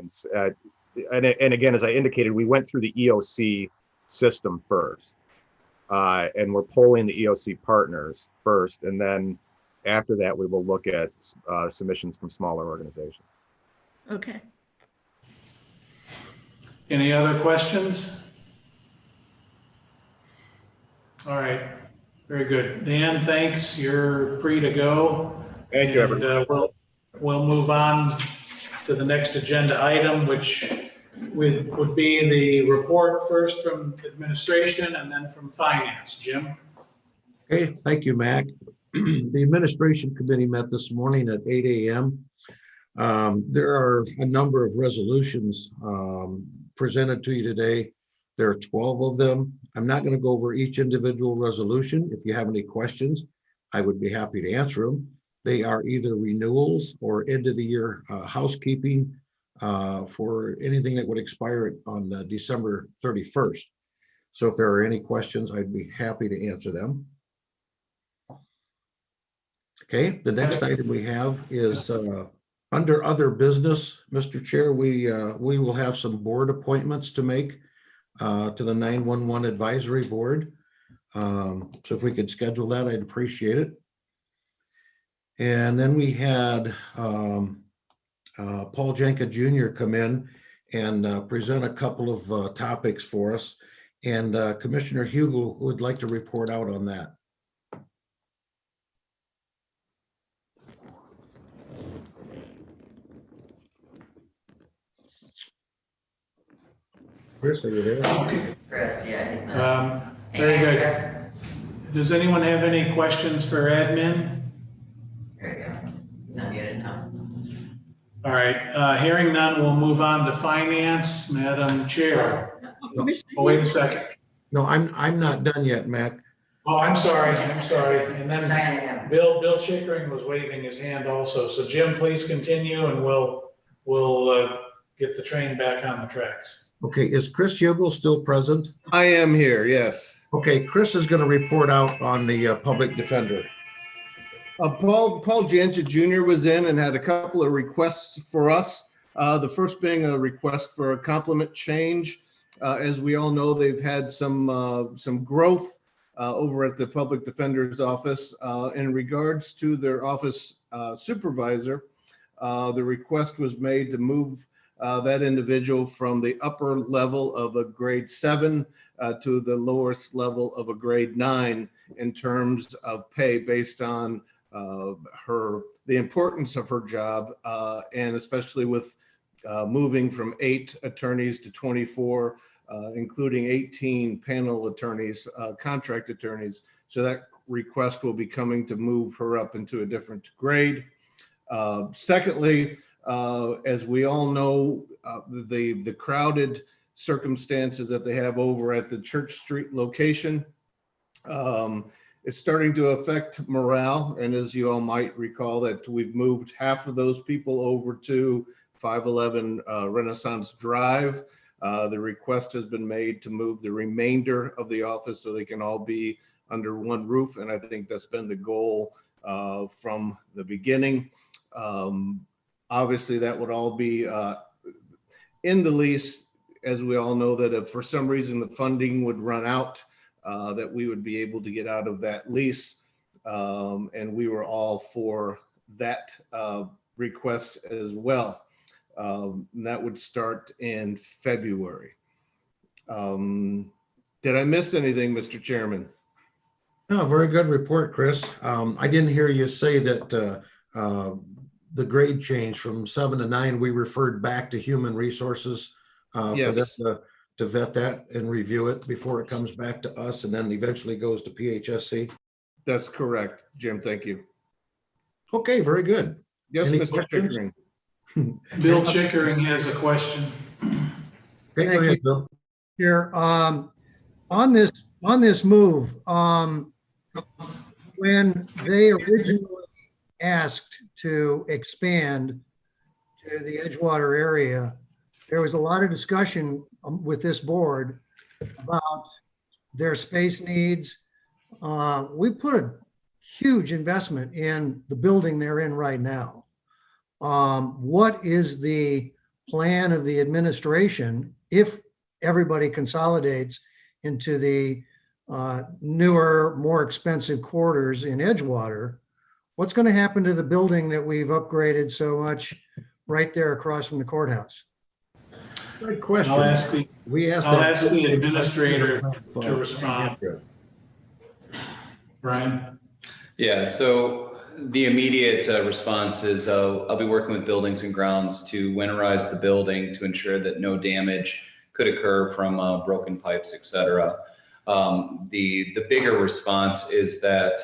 And again, as I indicated, we went through the EOC system first. And we're polling the EOC partners first. And then after that, we will look at submissions from smaller organizations. Okay. Any other questions? All right, very good. Dan, thanks. You're free to go. Thank you, everyone. We'll move on to the next agenda item, which would be the report first from administration and then from finance. Jim? Okay, thank you, Mac. The administration committee met this morning at 8 a.m. There are a number of resolutions presented to you today. There are 12 of them. I'm not going to go over each individual resolution. If you have any questions, I would be happy to answer them. They are either renewals or end of the year housekeeping for anything that would expire on December 31st. So if there are any questions, I'd be happy to answer them. Okay, the next item we have is under other business, Mr. Chair, we will have some board appointments to make to the 911 Advisory Board. So if we could schedule that, I'd appreciate it. And then we had Paul Janka Jr. come in and present a couple of topics for us. And Commissioner Hugel would like to report out on that. Chris, are you there? Okay. Chris, yeah, he's not. Very Hang on, good. Chris. Does anyone have any questions for admin? There we go. He's unmuted now. All right, hearing none, we'll move on to finance. Madam Chair. Oh, wait a second. No, I'm not done yet, Matt. Oh, I'm sorry. And then Bill Checkering was waving his hand also. So Jim, please continue and we'll get the train back on the tracks. Okay, is Chris Yogel still present? I am here, yes. Okay, Chris is going to report out on the public defender. Paul Jancha Jr. was in and had a couple of requests for us. The first being a request for a complement change. As we all know, they've had some growth over at the public defender's office. In regards to their office supervisor, the request was made to move that individual from the upper level of a grade 7 to the lowest level of a grade 9 in terms of pay based on the importance of her job, and especially with moving from 8 attorneys to 24, including 18 panel attorneys, contract attorneys. So that request will be coming to move her up into a different grade. Secondly, as we all know, the crowded circumstances that they have over at the Church Street location, it's starting to affect morale. And as you all might recall, that we've moved half of those people over to 511 Renaissance Drive. The request has been made to move the remainder of the office so they can all be under one roof. And I think that's been the goal from the beginning. Obviously, that would all be in the lease, as we all know that if for some reason the funding would run out, that we would be able to get out of that lease. And we were all for that request as well. And that would start in February. Did I miss anything, Mr. Chairman? No, very good report, Chris. I didn't hear you say that the grade change from 7 to 9, we referred back to human resources Yes. for them to vet that and review it before it comes back to us and then eventually goes to PHSC. That's correct, Jim. Thank you. Okay, very good. Yes, Any Mr. questions? Checkering. Bill Checkering has a question. Okay, go ahead, Bill. Here, on this move, when they originally asked to expand to the Edgewater area, there was a lot of discussion with this board about their space needs. We put a huge investment in the building they're in right now. What is the plan of the administration if everybody consolidates into the newer, more expensive quarters in Edgewater? What's going to happen to the building that we've upgraded so much right there across from the courthouse? Good question. I'll ask the administrator to respond. Brian? Yeah, so the immediate response is I'll be working with Buildings and Grounds to winterize the building to ensure that no damage could occur from broken pipes, et cetera. The bigger response is that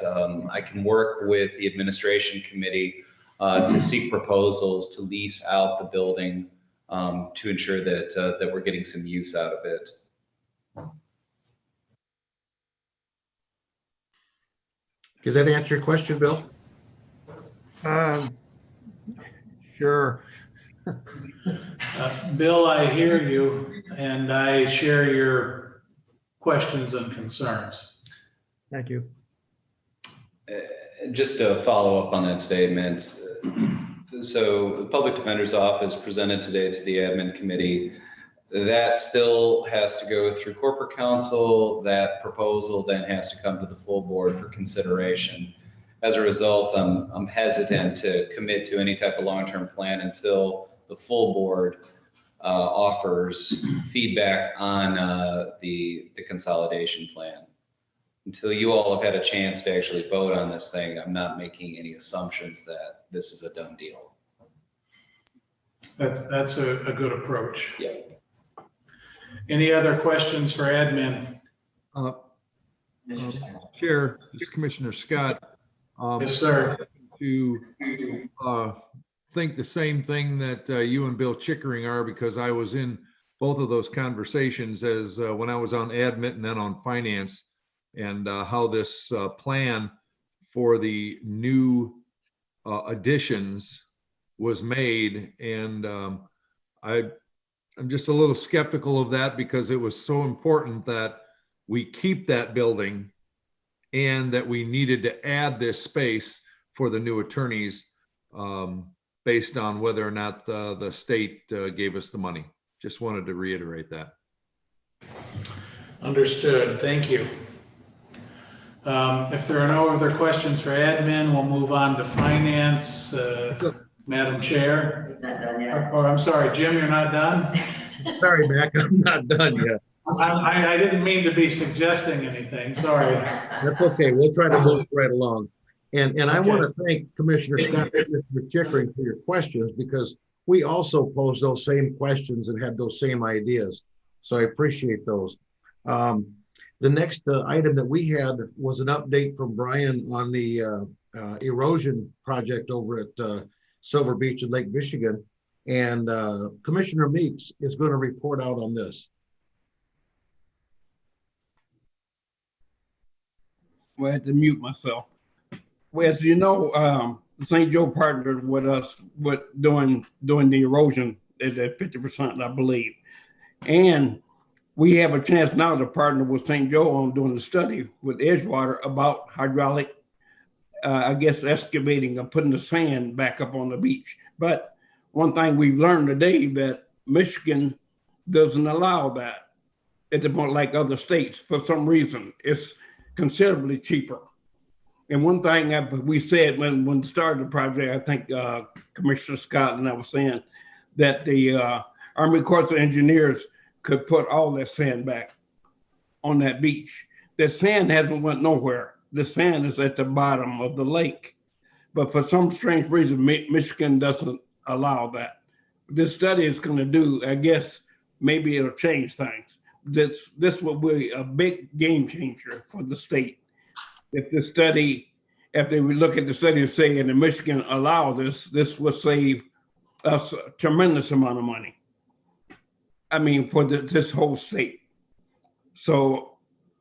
I can work with the administration committee to seek proposals to lease out the building to ensure that we're getting some use out of it. Does that answer your question, Bill? Sure. Bill, I hear you and I share your questions and concerns. Thank you. Just to follow up on that statement. So the Public Defender's Office presented today to the admin committee. That still has to go through corporate counsel. That proposal then has to come to the full board for consideration. As a result, I'm hesitant to commit to any type of long-term plan until the full board offers feedback on the consolidation plan. Until you all have had a chance to actually vote on this thing, I'm not making any assumptions that this is a done deal. That's a good approach. Yeah. Any other questions for admin? Chair, Commissioner Scott. Yes, sir. To think the same thing that you and Bill Checkering are, because I was in both of those conversations as when I was on admin and then on finance, and how this plan for the new additions was made. And I'm just a little skeptical of that, because it was so important that we keep that building and that we needed to add this space for the new attorneys based on whether or not the state gave us the money. Just wanted to reiterate that. Understood. Thank you. If there are no other questions for admin, we'll move on to finance. Madam Chair. He's not done yet. Or I'm sorry, Jim, you're not done? Sorry, Mac, I'm not done yet. I didn't mean to be suggesting anything. Sorry. That's okay. We'll try to move right along. And I want to thank Commissioner Scott and Mr. Checkering for your questions, because we also posed those same questions and had those same ideas. So I appreciate those. The next item that we had was an update from Berrien on the Erosion Project over at Silver Beach and Lake Michigan. And Commissioner Meeks is going to report out on this. Well, I had to mute myself. Well, as you know, St. Joe partnered with us with doing the erosion at 50%, I believe. And we have a chance now to partner with St. Joe on doing the study with Edgewater about hydraulic, I guess, excavating and putting the sand back up on the beach. But one thing we've learned today that Michigan doesn't allow that at the point like other states. For some reason, it's considerably cheaper. And one thing we said when we started the project, I think Commissioner Scott and I was saying that the Army Corps of Engineers could put all that sand back on that beach. The sand hasn't went nowhere. The sand is at the bottom of the lake. But for some strange reason, Michigan doesn't allow that. This study is going to do, I guess, maybe it'll change things. This will be a big game changer for the state. If the study, if they would look at the study and say, and Michigan allow this would save us a tremendous amount of money. I mean, for this whole state. So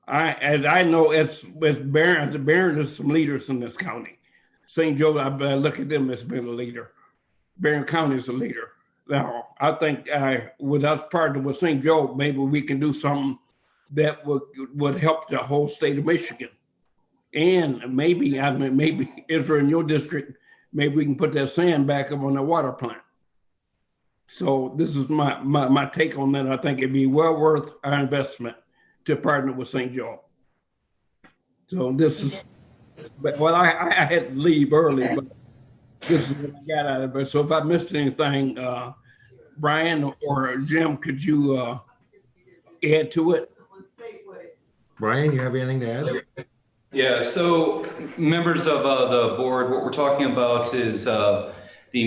I know as Berrien is some leaders in this county. St. Joe, I look at them as being a leader. Berrien County is a leader. Now, I think with us partnering with St. Joe, maybe we can do something that would help the whole state of Michigan. And maybe if we're in your district, maybe we can put that sand back up on the water plant. So this is my take on that. I think it'd be well worth our investment to partner with St. Joe. So this is, well, I had to leave early, but this is what I got out of it. So if I missed anything, Brian or Jim, could you add to it? Brian, you have anything to add? Yeah, so members of the board, what we're talking about is the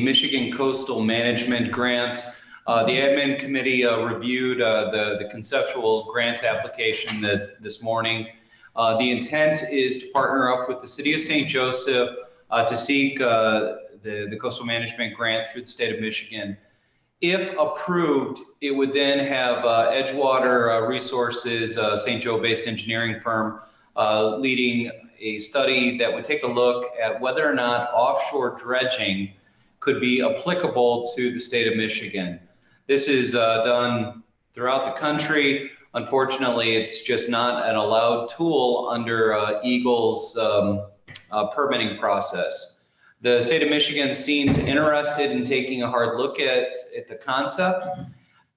Michigan Coastal Management Grant. The admin committee reviewed the conceptual grant application this morning. The intent is to partner up with the city of St. Joseph to seek the coastal management grant through the state of Michigan. If approved, it would then have Edgewater Resources, St. Joe-based engineering firm, leading a study that would take a look at whether or not offshore dredging could be applicable to the state of Michigan. This is done throughout the country. Unfortunately, it's just not an allowed tool under EGLE's permitting process. The state of Michigan seems interested in taking a hard look at the concept.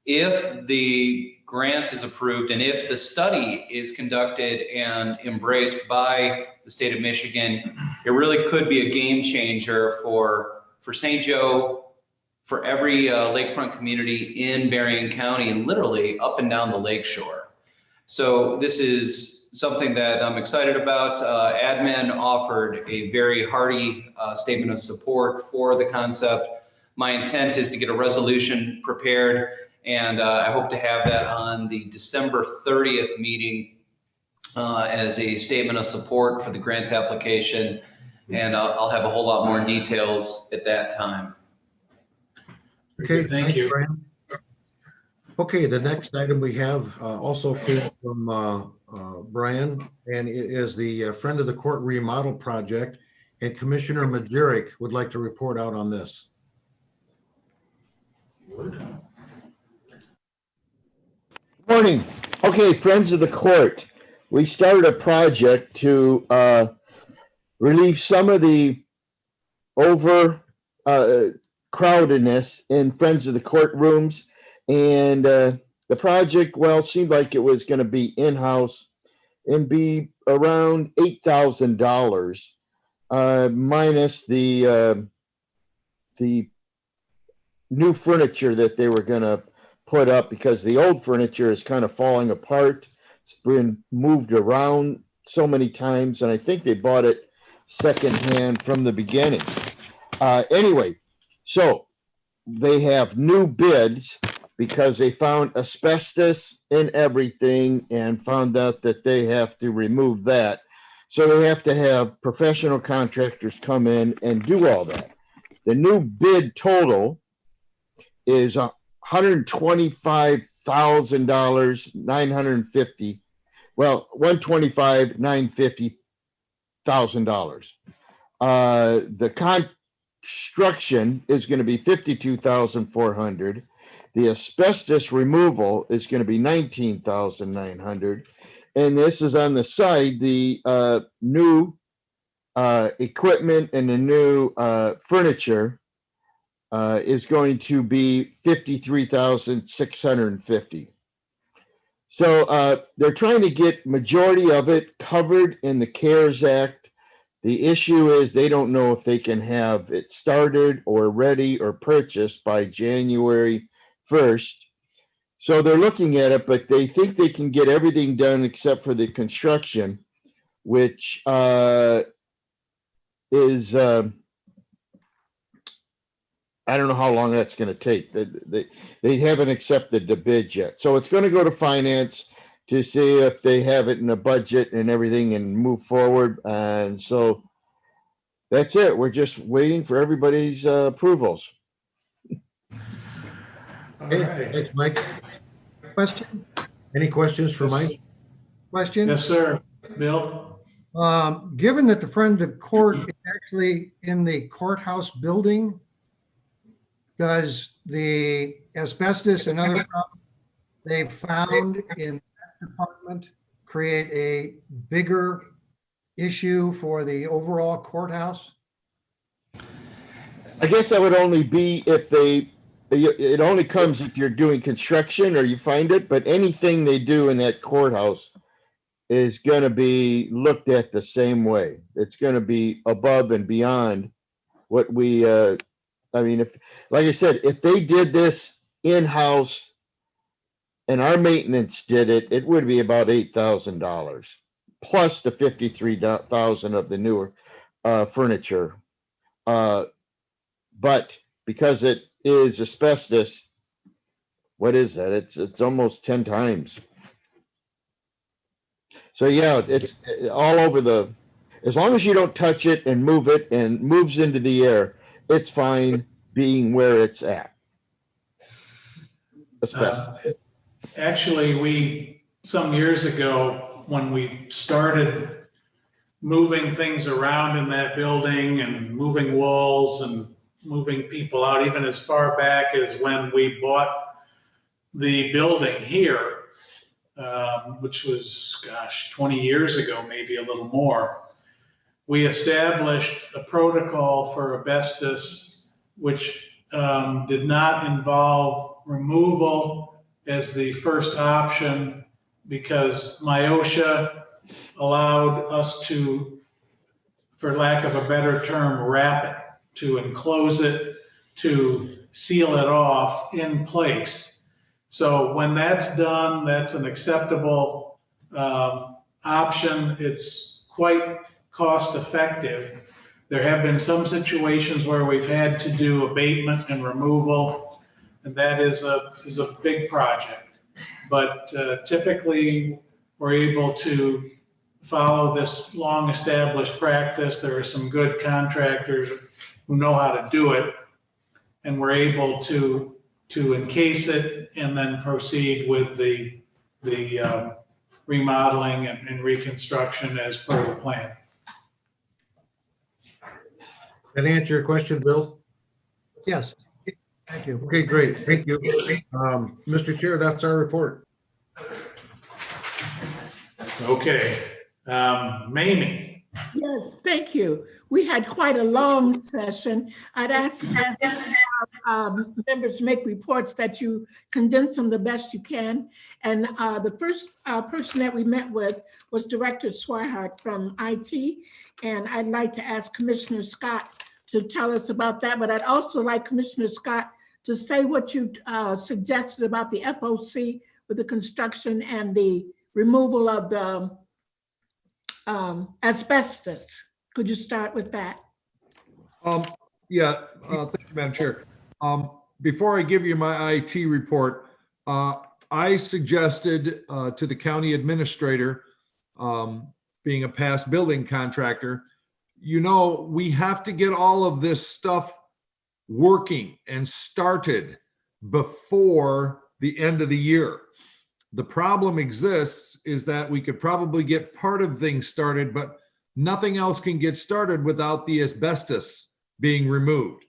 If the grant is approved and if the study is conducted and embraced by the state of Michigan, it really could be a game changer for St. Joe, for every lakefront community in Berrien County and literally up and down the lakeshore. So this is something that I'm excited about. Admin offered a very hearty statement of support for the concept. My intent is to get a resolution prepared And I hope to have that on the December 30th meeting as a statement of support for the grant application. And I'll have a whole lot more details at that time. Okay, Thank you. Brian. Okay, the next item we have also came from Brian, and it is the Friend of the Court Remodel Project. And Commissioner Majerick would like to report out on this. Morning. Okay, Friends of the Court. We started a project to relieve some of the crowdedness in Friends of the Court rooms. And the project, well, seemed like it was going to be in-house and be around $8,000 minus the new furniture that they were going to put up, because the old furniture is kind of falling apart. It's been moved around so many times, and I think they bought it secondhand from the beginning. Anyway, so they have new bids because they found asbestos in everything and found out that they have to remove that. So they have to have professional contractors come in and do all that. The new bid total is $125,000, $950. Well, $125,950,000. The construction is going to be $52,400. The asbestos removal is going to be $19,900. And this is on the side, the new equipment and the new furniture is going to be $53,650. So they're trying to get majority of it covered in the CARES Act. The issue is they don't know if they can have it started or ready or purchased by January 1st. So they're looking at it, but they think they can get everything done except for the construction, which is I don't know how long that's going to take. They haven't accepted the bid yet. So it's going to go to finance to see if they have it in a budget and everything and move forward. And so that's it. We're just waiting for everybody's approvals. Okay, thanks, Mike. Question? Any questions for Mike? Question? Yes, sir. Bill? Given that the Friend of Court is actually in the courthouse building, does the asbestos and other problems they found in that department create a bigger issue for the overall courthouse? I guess that would only be if it only comes if you're doing construction or you find it, but anything they do in that courthouse is going to be looked at the same way. It's going to be above and beyond what we, I mean, if, like I said, if they did this in-house and our maintenance did it, it would be about $8,000 plus the $53,000 of the newer furniture. But because it is asbestos, what is that? It's almost 10 times. So yeah, it's all over as long as you don't touch it and move it and moves into the air, it's fine being where it's at. Actually, some years ago, when we started moving things around in that building and moving walls and moving people out, even as far back as when we bought the building here, which was, 20 years ago, maybe a little more. We established a protocol for asbestos, which did not involve removal as the first option, because MIOSHA allowed us to, for lack of a better term, wrap it, to enclose it, to seal it off in place. So when that's done, that's an acceptable option. It's quite cost effective. There have been some situations where we've had to do abatement and removal and that is a big project. But typically, we're able to follow this long-established practice. There are some good contractors who know how to do it, and we're able to encase it and then proceed with the remodeling and reconstruction as per the plan. That answer your question, Bill? Yes. Thank you. Okay, great. Thank you. Mr. Chair, that's our report. Okay, Mamie. Yes, thank you. We had quite a long session. I'd ask members to make reports that you condense them the best you can. And the first person that we met with was Director Swihart from IT. And I'd like to ask Commissioner Scott to tell us about that. But I'd also like Commissioner Scott to say what you suggested about the FOC with the construction and the removal of the asbestos. Could you start with that? Yeah, thank you, Madam Chair. Before I give you my IT report, I suggested to the county administrator, being a past building contractor, we have to get all of this stuff working and started before the end of the year. The problem exists is that we could probably get part of things started, but nothing else can get started without the asbestos being removed.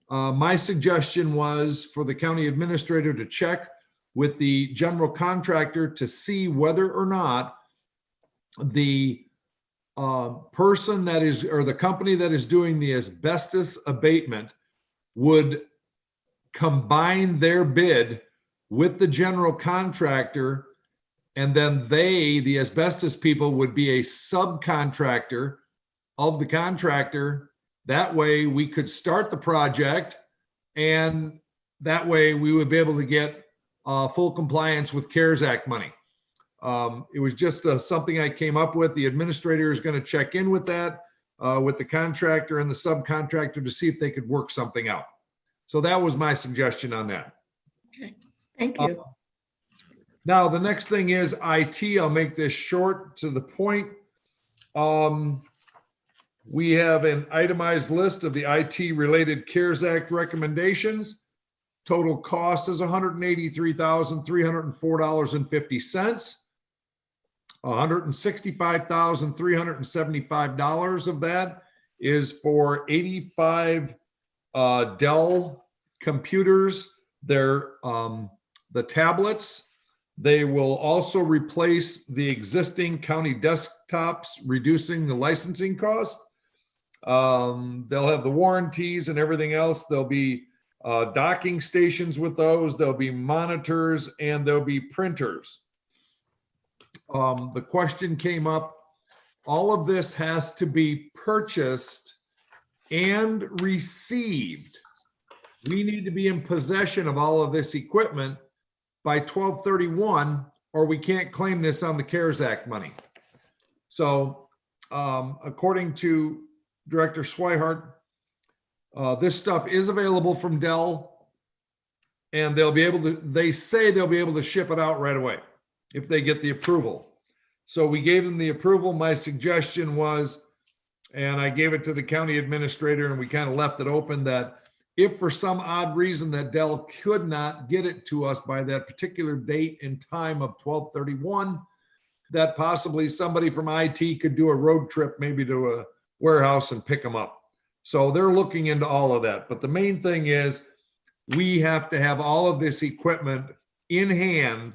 My suggestion was for the county administrator to check with the general contractor to see whether or not the person that is, or the company that is doing the asbestos abatement would combine their bid with the general contractor, and then they, the asbestos people, would be a subcontractor of the contractor. That way we could start the project, and that way we would be able to get full compliance with CARES Act money. It was just something I came up with. The administrator is going to check in with that, with the contractor and the subcontractor to see if they could work something out. So that was my suggestion on that. Okay, thank you. Now, the next thing is IT. I'll make this short to the point. We have an itemized list of the IT related CARES Act recommendations. Total cost is $183,304.50. $165,375 of that is for 85 Dell computers. They're the tablets. They will also replace the existing county desktops, reducing the licensing cost. They'll have the warranties and everything else. There'll be docking stations with those. There'll be monitors and there'll be printers. The question came up, all of this has to be purchased and received. We need to be in possession of all of this equipment by 12/31, or we can't claim this on the CARES Act money. So according to Director Swihart, this stuff is available from Dell, and they'll be able to, they say they'll be able to ship it out right away if they get the approval. So we gave them the approval. My suggestion was, and I gave it to the county administrator, and we kind of left it open, that if for some odd reason that Dell could not get it to us by that particular date and time of 12/31, that possibly somebody from IT could do a road trip maybe to a warehouse and pick them up. So they're looking into all of that. But the main thing is we have to have all of this equipment in hand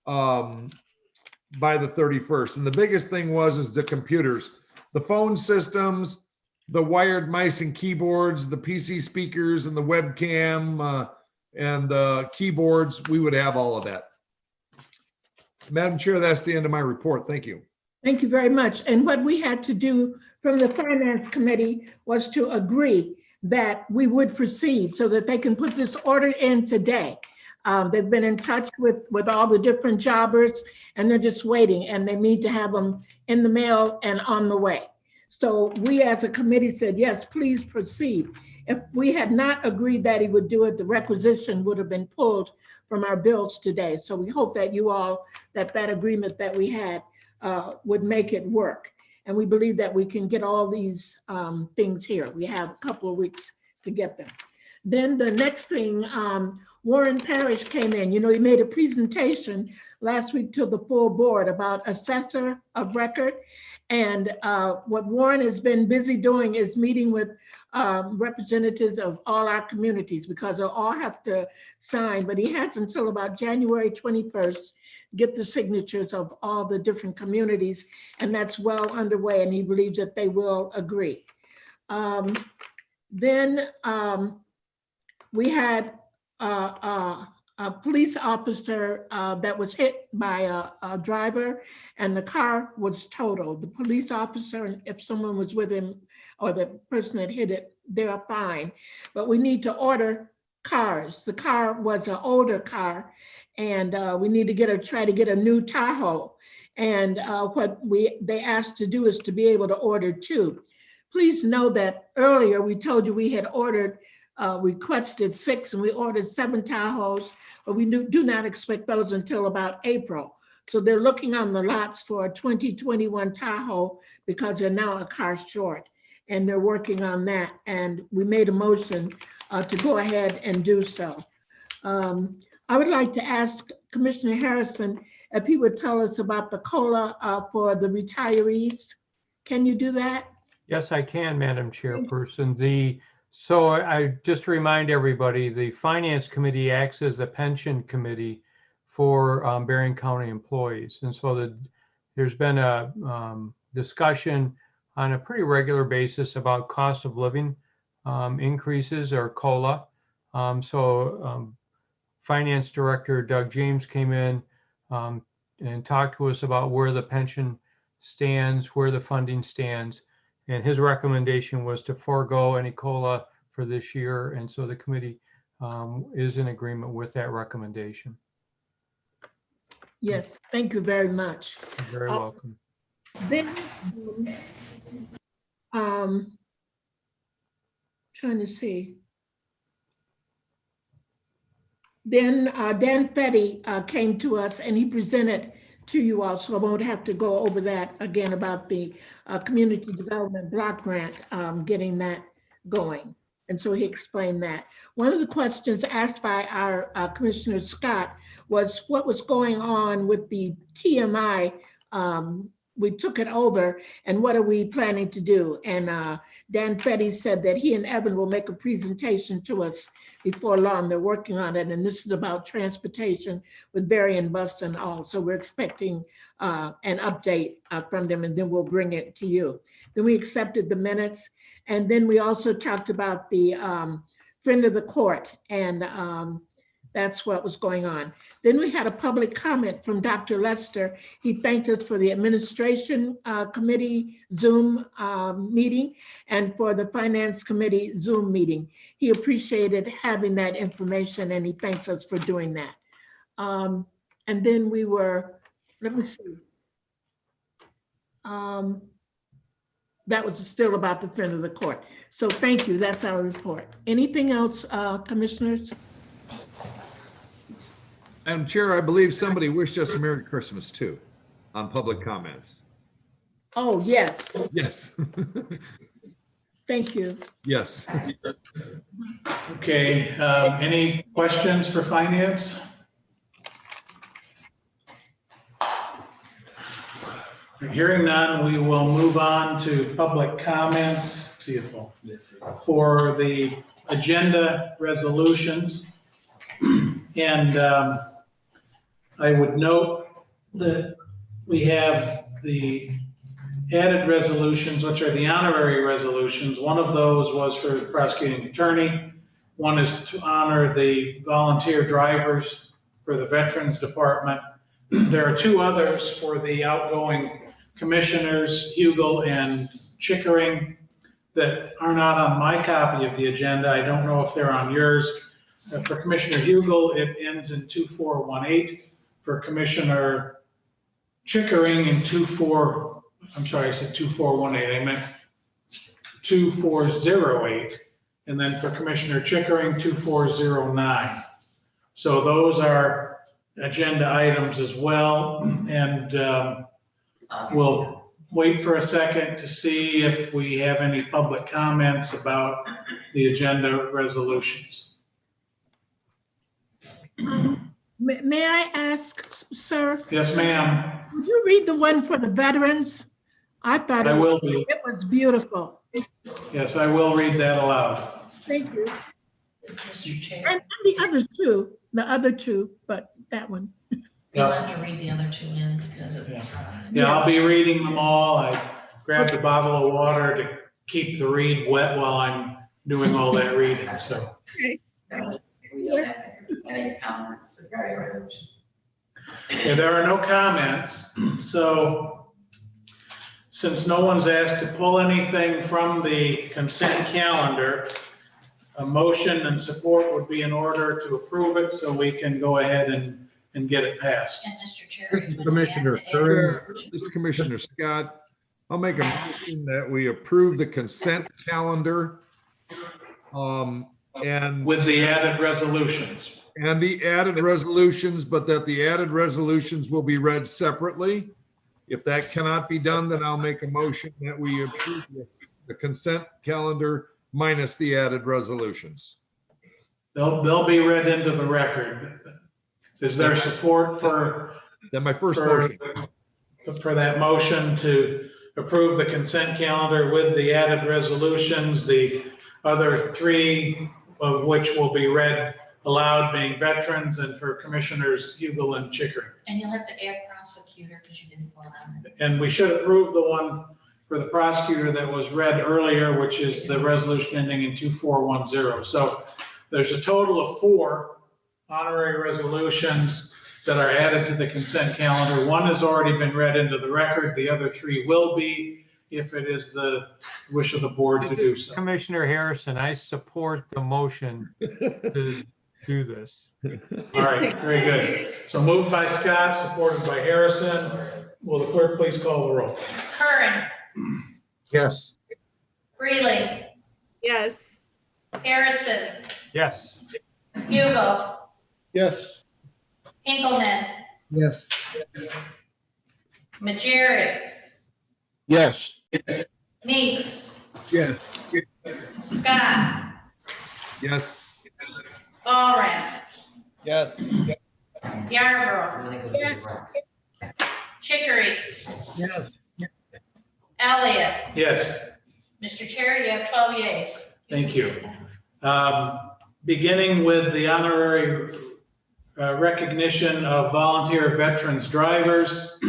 by the 31st. And the biggest thing is the computers, the phone systems, the wired mice and keyboards, the PC speakers and the webcam and the keyboards. We would have all of that. Madam Chair, that's the end of my report. Thank you. Thank you very much. And what we had to do from the Finance Committee was to agree that we would proceed so that they can put this order in today. They've been in touch with all the different jobbers, and they're just waiting, and they need to have them in the mail and on the way. So we as a committee said, yes, please proceed. If we had not agreed that he would do it, the requisition would have been pulled from our bills today. So we hope that you all, that agreement that we had would make it work. And we believe that we can get all these things here. We have a couple of weeks to get them. Then the next thing, Warren Parrish came in. You know, he made a presentation last week to the full board about assessor of record. And what Warren has been busy doing is meeting with representatives of all our communities, because they'll all have to sign, but he has until about January 21st, get the signatures of all the different communities, and that's well underway, and he believes that they will agree. Then we had a police officer that was hit by a driver, and the car was totaled. The police officer, and if someone was with him or the person that hit it, they're fine. But we need to order cars. The car was an older car, and we need to try to get a new Tahoe. And what they asked to do is to be able to order 2. Please know that earlier we told you we had requested 6, and we ordered 7 Tahoes, but we do not expect those until about April. So they're looking on the lots for a 2021 Tahoe because they're now a car short, and they're working on that. And we made a motion to go ahead and do so. I would like to ask Commissioner Harrison if he would tell us about the COLA for the retirees. Can you do that? Yes, I can, Madam Chairperson. So I just to remind everybody, the Finance Committee acts as the pension committee for Berrien County employees. And so there's been a discussion on a pretty regular basis about cost of living increases, or COLA. Finance Director Doug James came in and talked to us about where the pension stands, where the funding stands. And his recommendation was to forego any COLA for this year. And so the committee is in agreement with that recommendation. Yes, thank you very much. You're very welcome. Then, trying to see. Then Dan Fetty came to us and he presented to you all, so I won't have to go over that again about the Community Development Block Grant, getting that going. And so he explained that. One of the questions asked by our Commissioner Scott was what was going on with the TMI. We took it over, and what are we planning to do? And Dan Fetty said that he and Evan will make a presentation to us before long. They're working on it, and this is about transportation with Berrien Bus and all. So we're expecting an update from them, and then we'll bring it to you. Then we accepted the minutes, and then we also talked about the friend of the court, and that's what was going on. Then we had a public comment from Dr. Lester. He thanked us for the administration committee Zoom meeting and for the finance committee Zoom meeting. He appreciated having that information, and he thanks us for doing that. And then we were, let me see. That was still about the friend of the court. So thank you, that's our report. Anything else, commissioners? Madam Chair, I believe somebody wished us a Merry Christmas too on public comments. Oh, yes. Yes. Thank you. Yes. Okay, any questions for finance? Hearing none, we will move on to public comments for the agenda resolutions. And I would note that we have the added resolutions, which are the honorary resolutions. One of those was for the prosecuting attorney. One is to honor the volunteer drivers for the Veterans Department. There are 2 others for the outgoing commissioners, Hugel and Checkering, that are not on my copy of the agenda. I don't know if they're on yours. For Commissioner Hugel, it ends in 2418. For Commissioner Checkering in 2418, I meant 2408. and then for Commissioner Checkering, 2409. So those are agenda items as well, and we'll wait for a second to see if we have any public comments about the agenda resolutions. May I ask, sir? Yes, ma'am. Would you read the one for the veterans? I thought I will be. it was beautiful. Yes, I will read that aloud. Thank you. And the others too, the other two, but that one. You'll have to read the other two in because of. Yeah, I'll be reading them all. I grabbed a bottle of water to keep the reed wet while I'm doing all that reading, so. Okay. Any comments regarding resolution? Yeah, there are no comments, so since no one's asked to pull anything from the consent calendar, a motion and support would be in order to approve it so we can go ahead and get it passed. And Mr. Chair. This is Commissioner Curran. This is Commissioner Scott. I'll make a motion that we approve the consent calendar. And with the added resolutions. And the added resolutions, but that the added resolutions will be read separately. If that cannot be done, then I'll make a motion that we approve the consent calendar minus the added resolutions. They'll be read into the record. Is there support for? Then my first motion. For that motion to approve the consent calendar with the added resolutions, the other three of which will be read aloud being veterans, and for Commissioners Hugel and Checkering. And you'll have to add prosecutor because you didn't vote on it. And we should approve the one for the prosecutor that was read earlier, which is the resolution ending in 2410. So there's a total of 4 honorary resolutions that are added to the consent calendar. One has already been read into the record. The other 3 will be, if it is the wish of the board to do so. Commissioner Harrison, I support the motion to do this. All right, very good. So moved by Scott, supported by Harrison. Will the clerk please call the roll? Curran, Yes. Freeling, Yes. Harrison, Yes. Hugo, Yes. Hinkleman, Yes. Majeri, Yes. Meeks, Yes. Scott, Yes. Allred, Yes. Yarborough, Yes. Chicory, Yes. Elliott. Yes. Mr. Chair, you have 12 yeas. Thank you. Beginning with the honorary recognition of volunteer veterans drivers,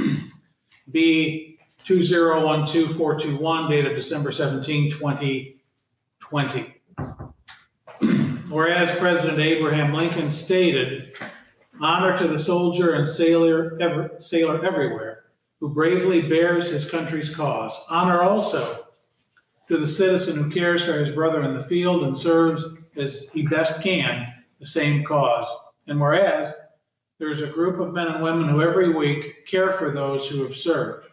B 2012421, dated December 17, 2020. Whereas President Abraham Lincoln stated, "Honor to the soldier and sailor everywhere who bravely bears his country's cause. Honor also to the citizen who cares for his brother in the field and serves as he best can the same cause. And whereas there's a group of men and women who every week care for those who have served.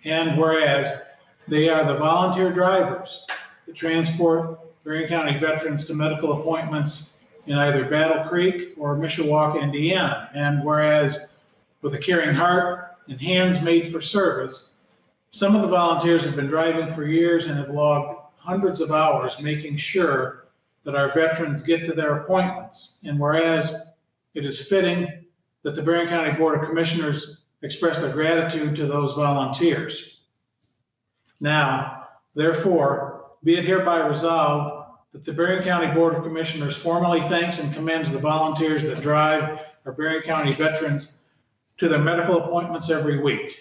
And whereas they are the volunteer drivers that transport Berrien County veterans to medical appointments in either Battle Creek or Mishawaka, Indiana. And whereas with a caring heart and hands made for service, some of the volunteers have been driving for years and have logged hundreds of hours making sure that our veterans get to their appointments. And whereas it is fitting that the Berrien County Board of Commissioners express their gratitude to those volunteers. Now, therefore, be it hereby resolved that the Berrien County Board of Commissioners formally thanks and commends the volunteers that drive our Berrien County veterans to their medical appointments every week.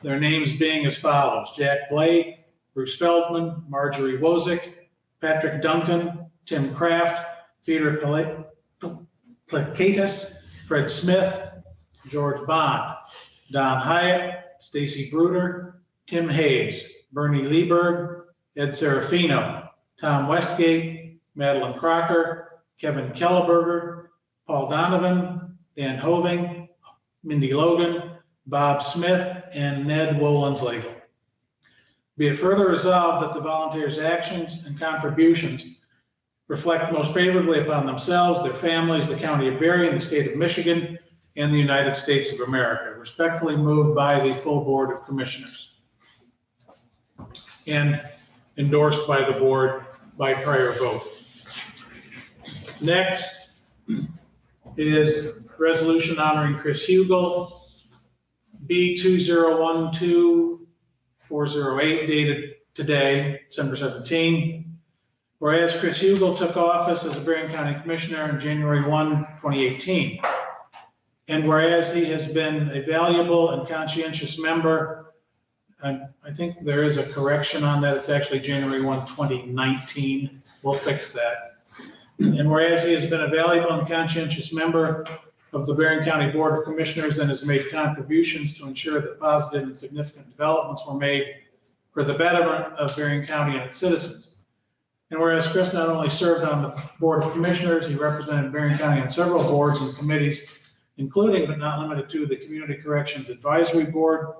Their names being as follows: Jack Blake, Bruce Feldman, Marjorie Wozik, Patrick Duncan, Tim Kraft, Peter Plakatis, Fred Smith, George Bond, Don Hyatt, Stacy Bruder, Tim Hayes, Bernie Lieberg, Ed Serafino, Tom Westgate, Madeline Crocker, Kevin Kelleberger, Paul Donovan, Dan Hoving, Mindy Logan, Bob Smith, and Ned Wollenslegel. Be it further resolved that the volunteers' actions and contributions reflect most favorably upon themselves, their families, the county of Berrien, the state of Michigan, and the United States of America. Respectfully moved by the full Board of Commissioners and endorsed by the board by prior vote. Next is resolution honoring Chris Hugel, B 2012-408, dated today, December 17. Whereas Chris Hugel took office as a Berrien County Commissioner on January 1, 2018. And whereas he has been a valuable and conscientious member, I think there is a correction on that. It's actually January 1, 2019. We'll fix that. And whereas he has been a valuable and conscientious member of the Berrien County Board of Commissioners and has made contributions to ensure that positive and significant developments were made for the betterment of Berrien County and its citizens. And whereas Chris not only served on the Board of Commissioners, he represented Berrien County on several boards and committees, including but not limited to the Community Corrections Advisory Board,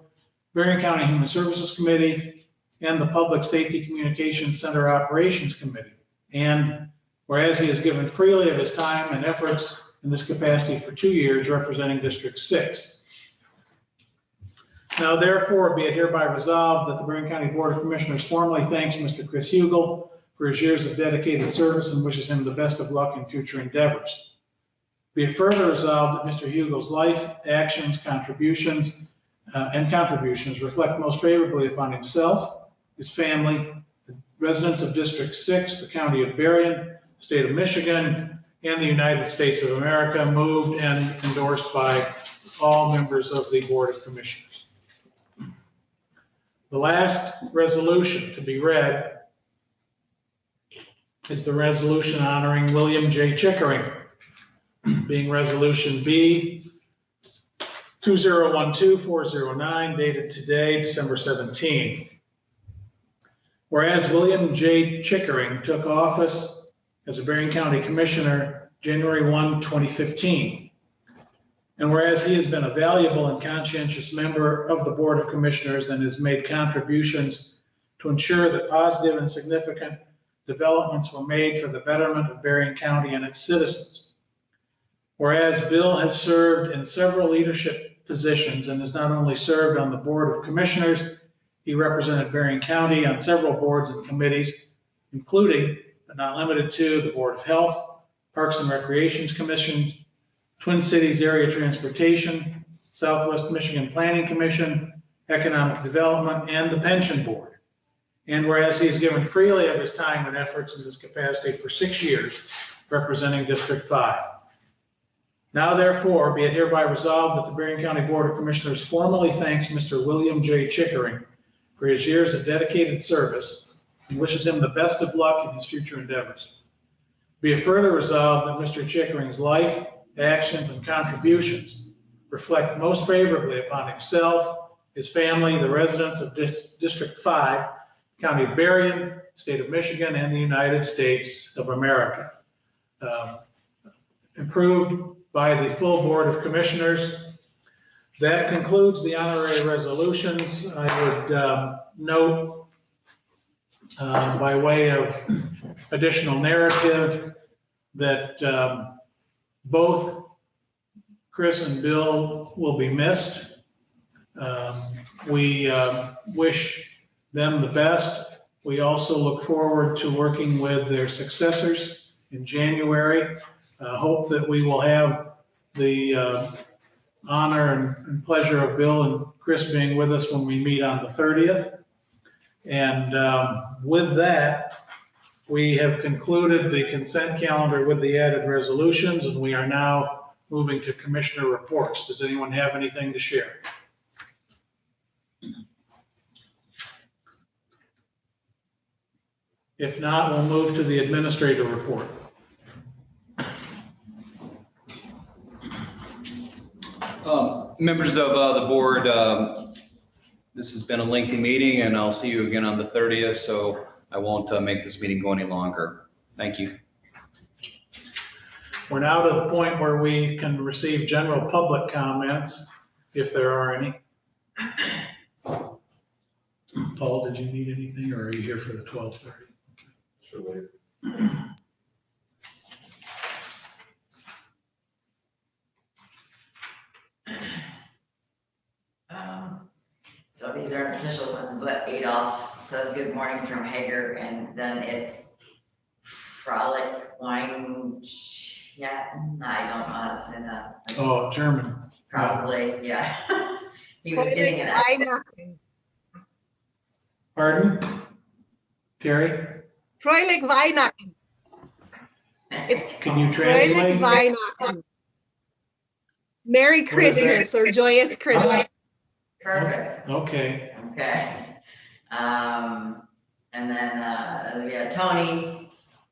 Berrien County Human Services Committee, and the Public Safety Communications Center Operations Committee. And whereas he has given freely of his time and efforts in this capacity for 2 years, representing District 6. Now, therefore, be it hereby resolved that the Berrien County Board of Commissioners formally thanks Mr. Chris Hugel for his years of dedicated service and wishes him the best of luck in future endeavors. Be it further resolved that Mr. Hugel's life, actions, contributions reflect most favorably upon himself, his family, the residents of District 6, the County of Berrien, the State of Michigan, and the United States of America, moved and endorsed by all members of the Board of Commissioners. The last resolution to be read is the resolution honoring William J. Checkering, being resolution B 2012-409, dated today, December 17. Whereas William J. Checkering took office as a Berrien County Commissioner January 1, 2015. And whereas he has been a valuable and conscientious member of the Board of Commissioners and has made contributions to ensure that positive and significant developments were made for the betterment of Berrien County and its citizens. Whereas Bill has served in several leadership positions and has not only served on the Board of Commissioners, he represented Berrien County on several boards and committees, including, but not limited to, the Board of Health, Parks and Recreations Commission, Twin Cities Area Transportation, Southwest Michigan Planning Commission, Economic Development, and the Pension Board. And whereas he has given freely of his time and efforts in this capacity for 6 years, representing District 5. Now, therefore, be it hereby resolved that the Berrien County Board of Commissioners formally thanks Mr. William J. Checkering for his years of dedicated service and wishes him the best of luck in his future endeavors. Be it further resolved that Mr. Checkering's life, actions, and contributions reflect most favorably upon himself, his family, the residents of District 5, County of Berrien, State of Michigan, and the United States of America. Approved by the full Board of Commissioners. That concludes the honorary resolutions. I would note by way of additional narrative that both Chris and Bill will be missed. We wish them the best. We also look forward to working with their successors in January. Hope that we will have the honor and pleasure of Bill and Chris being with us when we meet on the 30th. And with that, we have concluded the consent calendar with the added resolutions, and we are now moving to commissioner reports. Does anyone have anything to share? If not, we'll move to the administrator report. Members of the board, this has been a lengthy meeting, and I'll see you again on the 30th, so I won't make this meeting go any longer. Thank you. We're now to the point where we can receive general public comments, if there are any. Paul, did you need anything, or are you here for the 12:30? Sure, later. So these aren't official ones, but Adolph says good morning from Hager, and then it's Frolic Wine. Yeah, I don't know how to say that. Oh, German. Probably, yeah. He was getting an. Pardon? Terry? Fröhlich Weihnachten. Can you Fröhlich translate? Weihnachten. Merry What is that? Christmas or Joyous Christmas. Perfect. Okay. Okay. And then, we have Tony,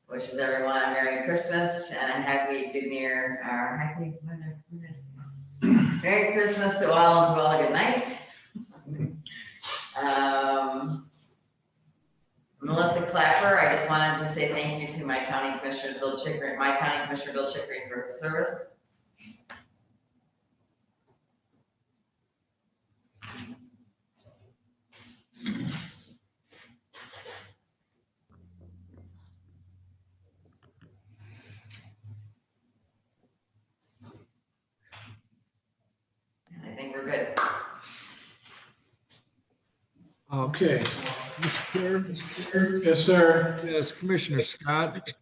wishes everyone a Merry Christmas and a Happy Good Year, or Happy, Merry Christmas to all and to all a good night. Melissa Clapper, I just wanted to say thank you to my county commissioner, Bill Checkering, for his service. I think we're good. Okay. Mr. Chair? Yes, sir. Yes, Commissioner Scott.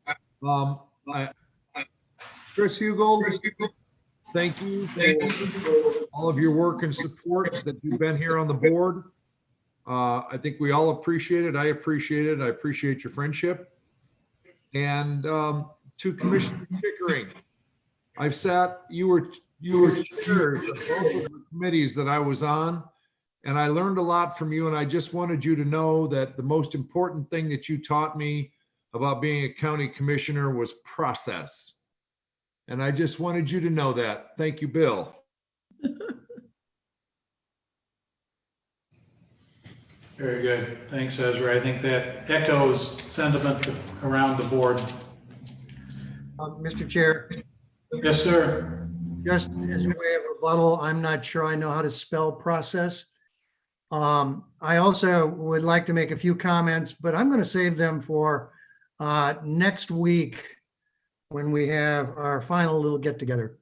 Chris Hugel, thank you for all of your work and support that you've been here on the board. I think we all appreciate it. I appreciate it. I appreciate your friendship. And to Commissioner Checkering, you were chairs of both of the committees that I was on, and I learned a lot from you, and I just wanted you to know that the most important thing that you taught me about being a county commissioner was process. And I just wanted you to know that. Thank you, Bill. Very good. Thanks, Ezra. I think that echoes sentiment around the board. Mr. Chair. Yes, sir. Just as a way of rebuttal, I'm not sure I know how to spell process. I also would like to make a few comments, but I'm going to save them for next week when we have our final little get together.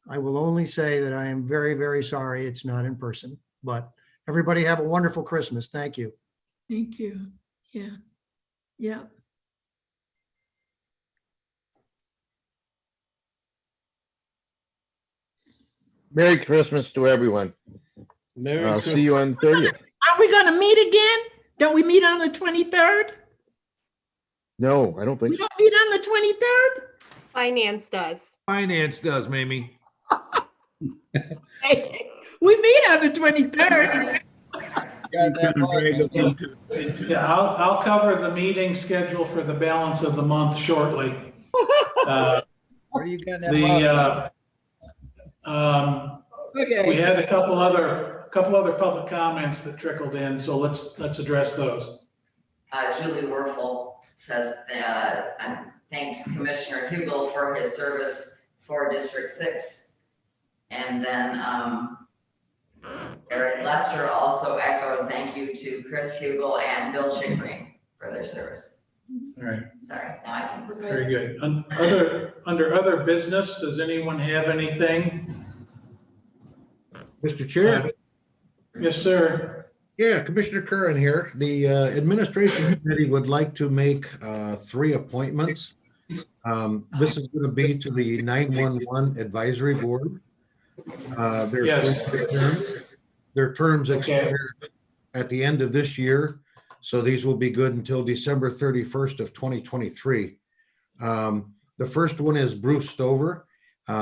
I will only say that I am very, very sorry it's not in person, but everybody have a wonderful Christmas. Thank you. Thank you. Yeah. Yeah. Merry Christmas to everyone. I'll see you on 30th. Are we going to meet again? Don't we meet on the 23rd? No, I don't think We so. don't meet on the 23rd? Finance does. Finance does, Mamie. Hey, we meet on the 23rd. Yeah, I'll cover the meeting schedule for the balance of the month shortly. Where are you getting that? Okay. We had a couple other public comments that trickled in, so let's address those. Julie Werfel says, thanks Commissioner Hugel for his service for District 6. And then Eric Lester also echoed thank you to Chris Hugel and Bill Checkering for their service. All right. Sorry, now I think we're good. Very good. Under other business, does anyone have anything? Mr. Chair? Yes, sir. Yeah, Commissioner Curran here. The Administration Committee would like to make 3 appointments. This is going to be to the 911 Advisory Board. Yes. Their terms expire at the end of this year, so these will be good until December 31st of 2023. The first one is Bruce Stover.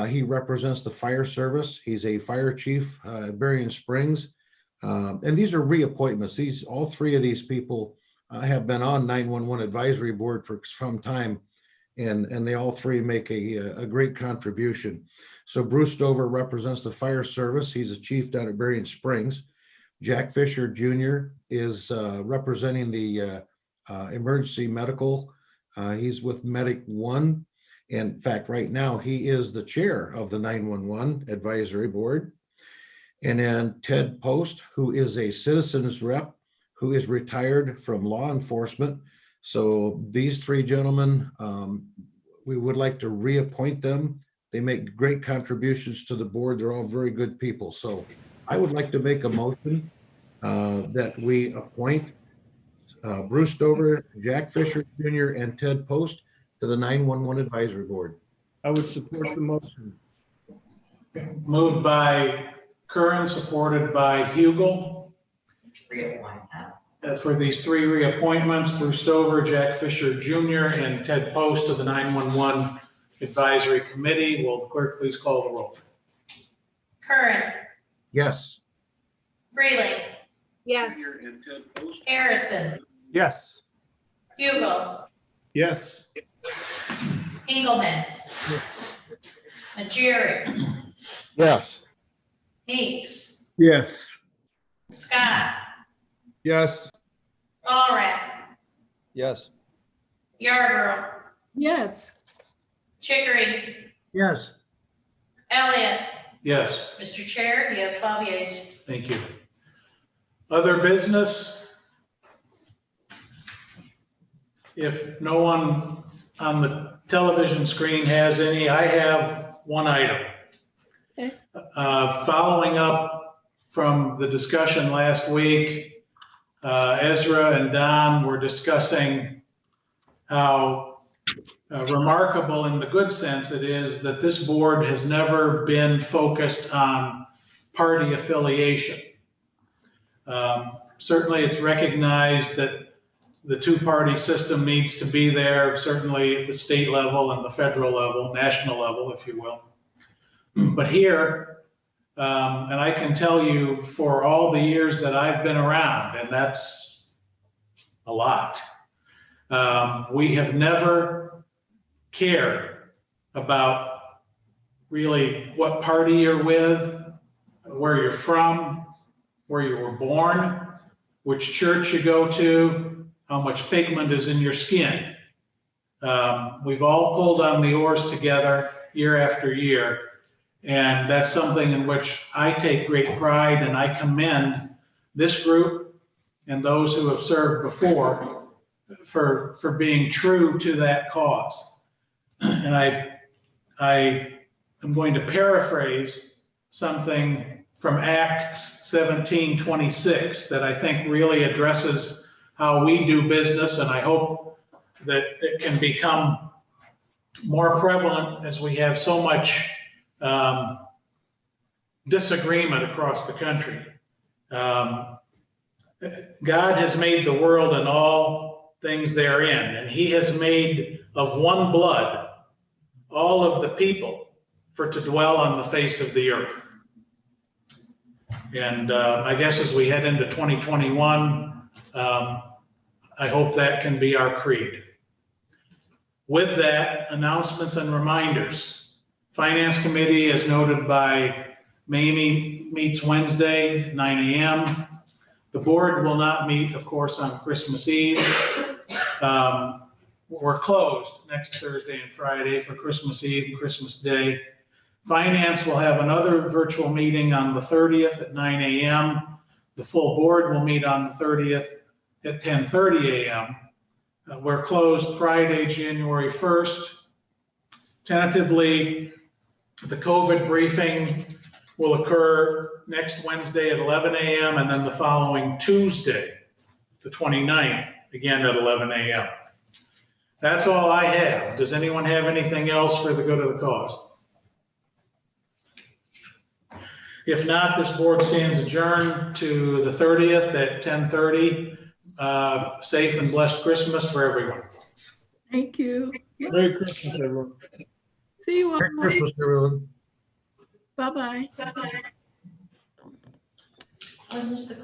He represents the fire service. He's a fire chief at Berrien Springs. And these are reappointments. All 3 of these people have been on 911 Advisory Board for some time, and they all 3 make a great contribution. So Bruce Stover represents the fire service. He's a chief down at Berrien Springs. Jack Fisher Jr. is representing the emergency medical. He's with Medic 1. In fact, right now, he is the chair of the 911 Advisory Board. And then Ted Post, who is a citizens rep, who is retired from law enforcement. So these three gentlemen, we would like to reappoint them. They make great contributions to the board. They're all very good people. So I would like to make a motion that we appoint Bruce Stover, Jack Fisher Jr., and Ted Post to the 911 Advisory Board. I would support the motion. Moved by Curran, supported by Hugel. Reappoint them. For these three reappointments, Bruce Stover, Jack Fisher Jr., and Ted Post to the 911 Advisory Committee. Will the clerk please call the roll? Curran, Yes. Freeling, Yes. Harrison, Yes. Hugel, Yes. Engelmann, Najeri, Yes. Meeks, Yes. Scott, Yes. Allred, Yes. Yarborough, Yes. Checkering, Yes. Elliott. Yes. Mr. Chair, you have 12 yeas. Thank you. Other business? If no one on the television screen has any, I have one item. Okay. Following up from the discussion last week, Ezra and Don were discussing how remarkable in the good sense it is that this board has never been focused on party affiliation. Certainly it's recognized that the two-party system needs to be there, certainly at the state level and the federal level, national level, if you will. But here, and I can tell you for all the years that I've been around, and that's a lot, we have never cared about really what party you're with, where you're from, where you were born, which church you go to, how much pigment is in your skin. We've all pulled on the oars together year after year, and that's something in which I take great pride, and I commend this group and those who have served before for being true to that cause. And I am going to paraphrase something from Acts 17:26 that I think really addresses how we do business, and I hope that it can become more prevalent as we have so much disagreement across the country. God has made the world and all things therein, and he has made of one blood all of the people for to dwell on the face of the earth. And I guess as we head into 2021, I hope that can be our creed. With that, announcements and reminders. Finance Committee, as noted by Mamie, meets Wednesday, 9 a.m. The board will not meet, of course, on Christmas Eve. We're closed next Thursday and Friday for Christmas Eve and Christmas Day. Finance will have another virtual meeting on the 30th at 9 a.m. The full board will meet on the 30th at 10:30 a.m. We're closed Friday, January 1st. Tentatively, the COVID briefing will occur next Wednesday at 11 a.m. and then the following Tuesday, the 29th, again at 11 a.m. That's all I have. Does anyone have anything else for the good of the cause? If not, this board stands adjourned to the 30th at 10:30. Safe and blessed Christmas for everyone. Thank you. Merry Christmas, everyone. See you all. Merry Christmas, everyone. Bye-bye. When was the